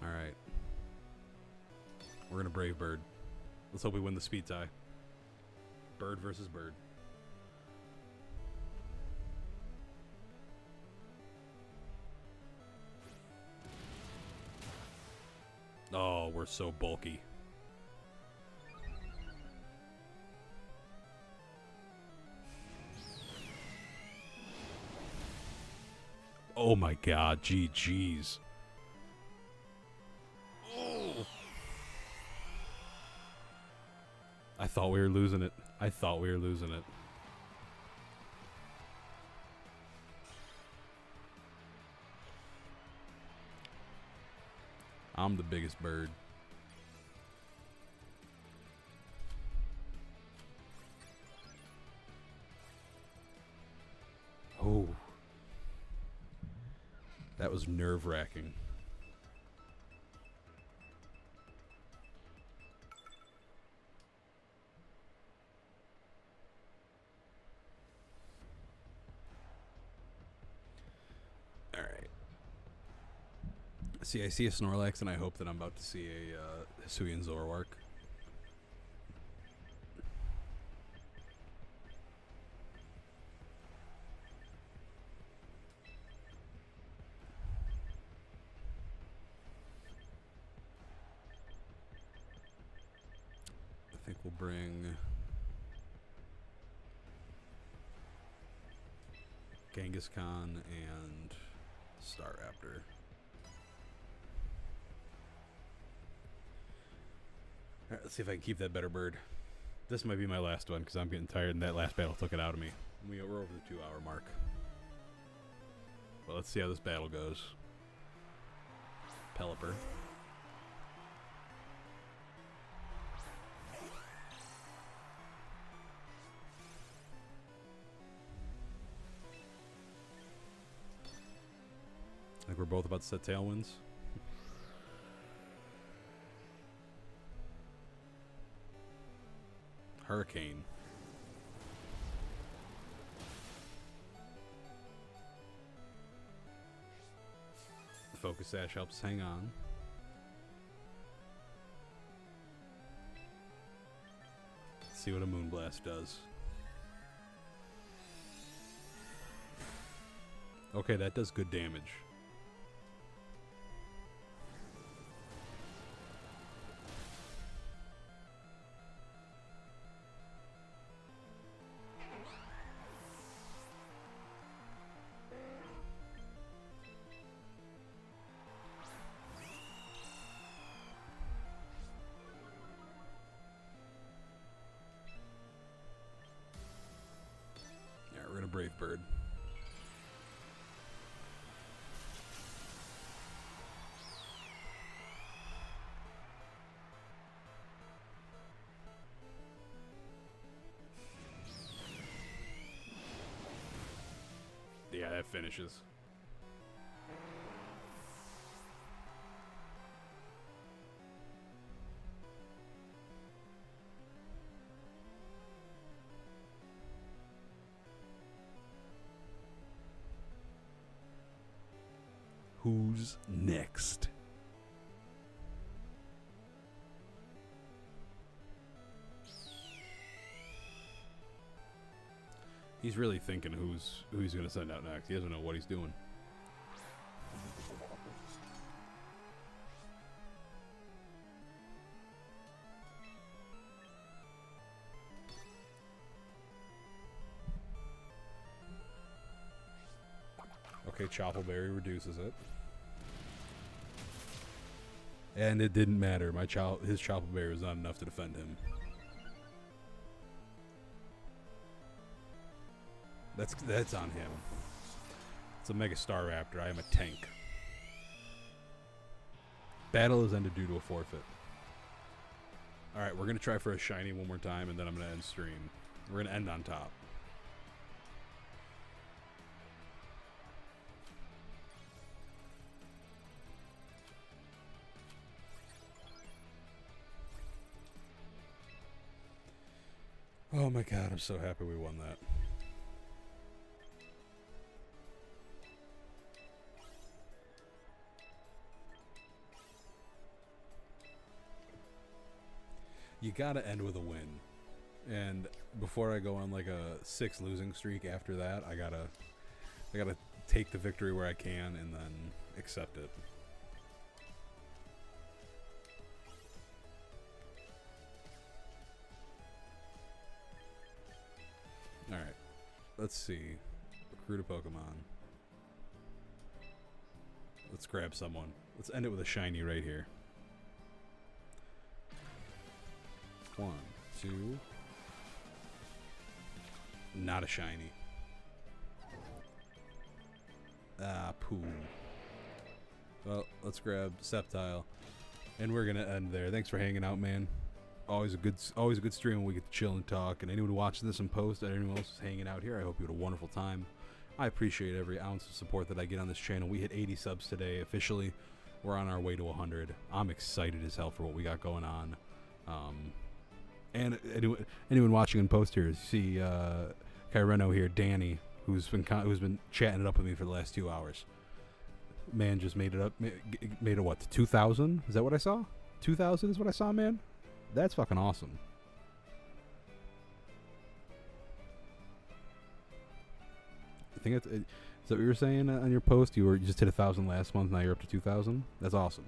Speaker 1: Alright. We're gonna Brave Bird. Let's hope we win the speed tie. Bird versus bird. Oh, we're so bulky. Oh my god, GG's. Oh. I thought we were losing it. I thought we were losing it. I'm the biggest bird. Oh. That was nerve-wracking. See, I see a Snorlax, and I hope that I'm about to see a Hisuian Zoroark. I think we'll bring Kangaskhan and Staraptor. Alright, let's see if I can keep that better bird. This might be my last one because I'm getting tired and that last battle took it out of me. We're over the 2-hour mark. Well, let's see how this battle goes. Pelipper. I think we're both about to set Tailwinds. Hurricane. focus sash helps hang on. Let's see what a Moonblast does. Okay, that does good damage. Yeah, we're gonna Brave Bird. Yeah, that finishes. Who's next? He's really thinking who he's going to send out next. He doesn't know what he's doing. Okay, Choppleberry reduces it. And it didn't matter. His Choppleberry was not enough to defend him. That's on him. It's a Mega Star Raptor. I am a tank. Battle is ended due to a forfeit. Alright, we're going to try for a shiny one more time, and then I'm going to end stream. We're going to end on top. Oh my god, I'm so happy we won that. You gotta end with a win. And before I go on like a 6 losing streak after that, I gotta take the victory where I can and then accept it. Alright. Let's see. Recruit a Pokemon. Let's grab someone. Let's end it with a shiny right here. 1, 2. Not a shiny. Ah, poo. Well, let's grab Sceptile. And we're gonna end there. Thanks for hanging out, man. Always a good stream when we get to chill and talk. And anyone watching this in post, and anyone else is hanging out here, I hope you had a wonderful time. I appreciate every ounce of support that I get on this channel. We hit 80 subs today officially. We're on our way to 100. I'm excited as hell for what we got going on. And anyone watching in post here, see Kyreno here, Danny, who's been chatting it up with me for the last 2 hours. Man just made it up. Made it what, to 2,000? Is that what I saw? 2,000 is what I saw, man. That's fucking awesome. I think is that what you were saying on your post? You just hit 1,000 last month. Now you're up to 2,000. That's awesome.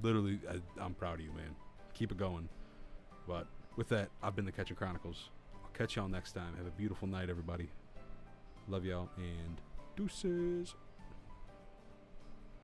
Speaker 1: Literally, I'm proud of you, man. Keep it going. But with that, I've been the Catching Chronicles. I'll catch y'all next time. Have a beautiful night, everybody. Love y'all, and deuces.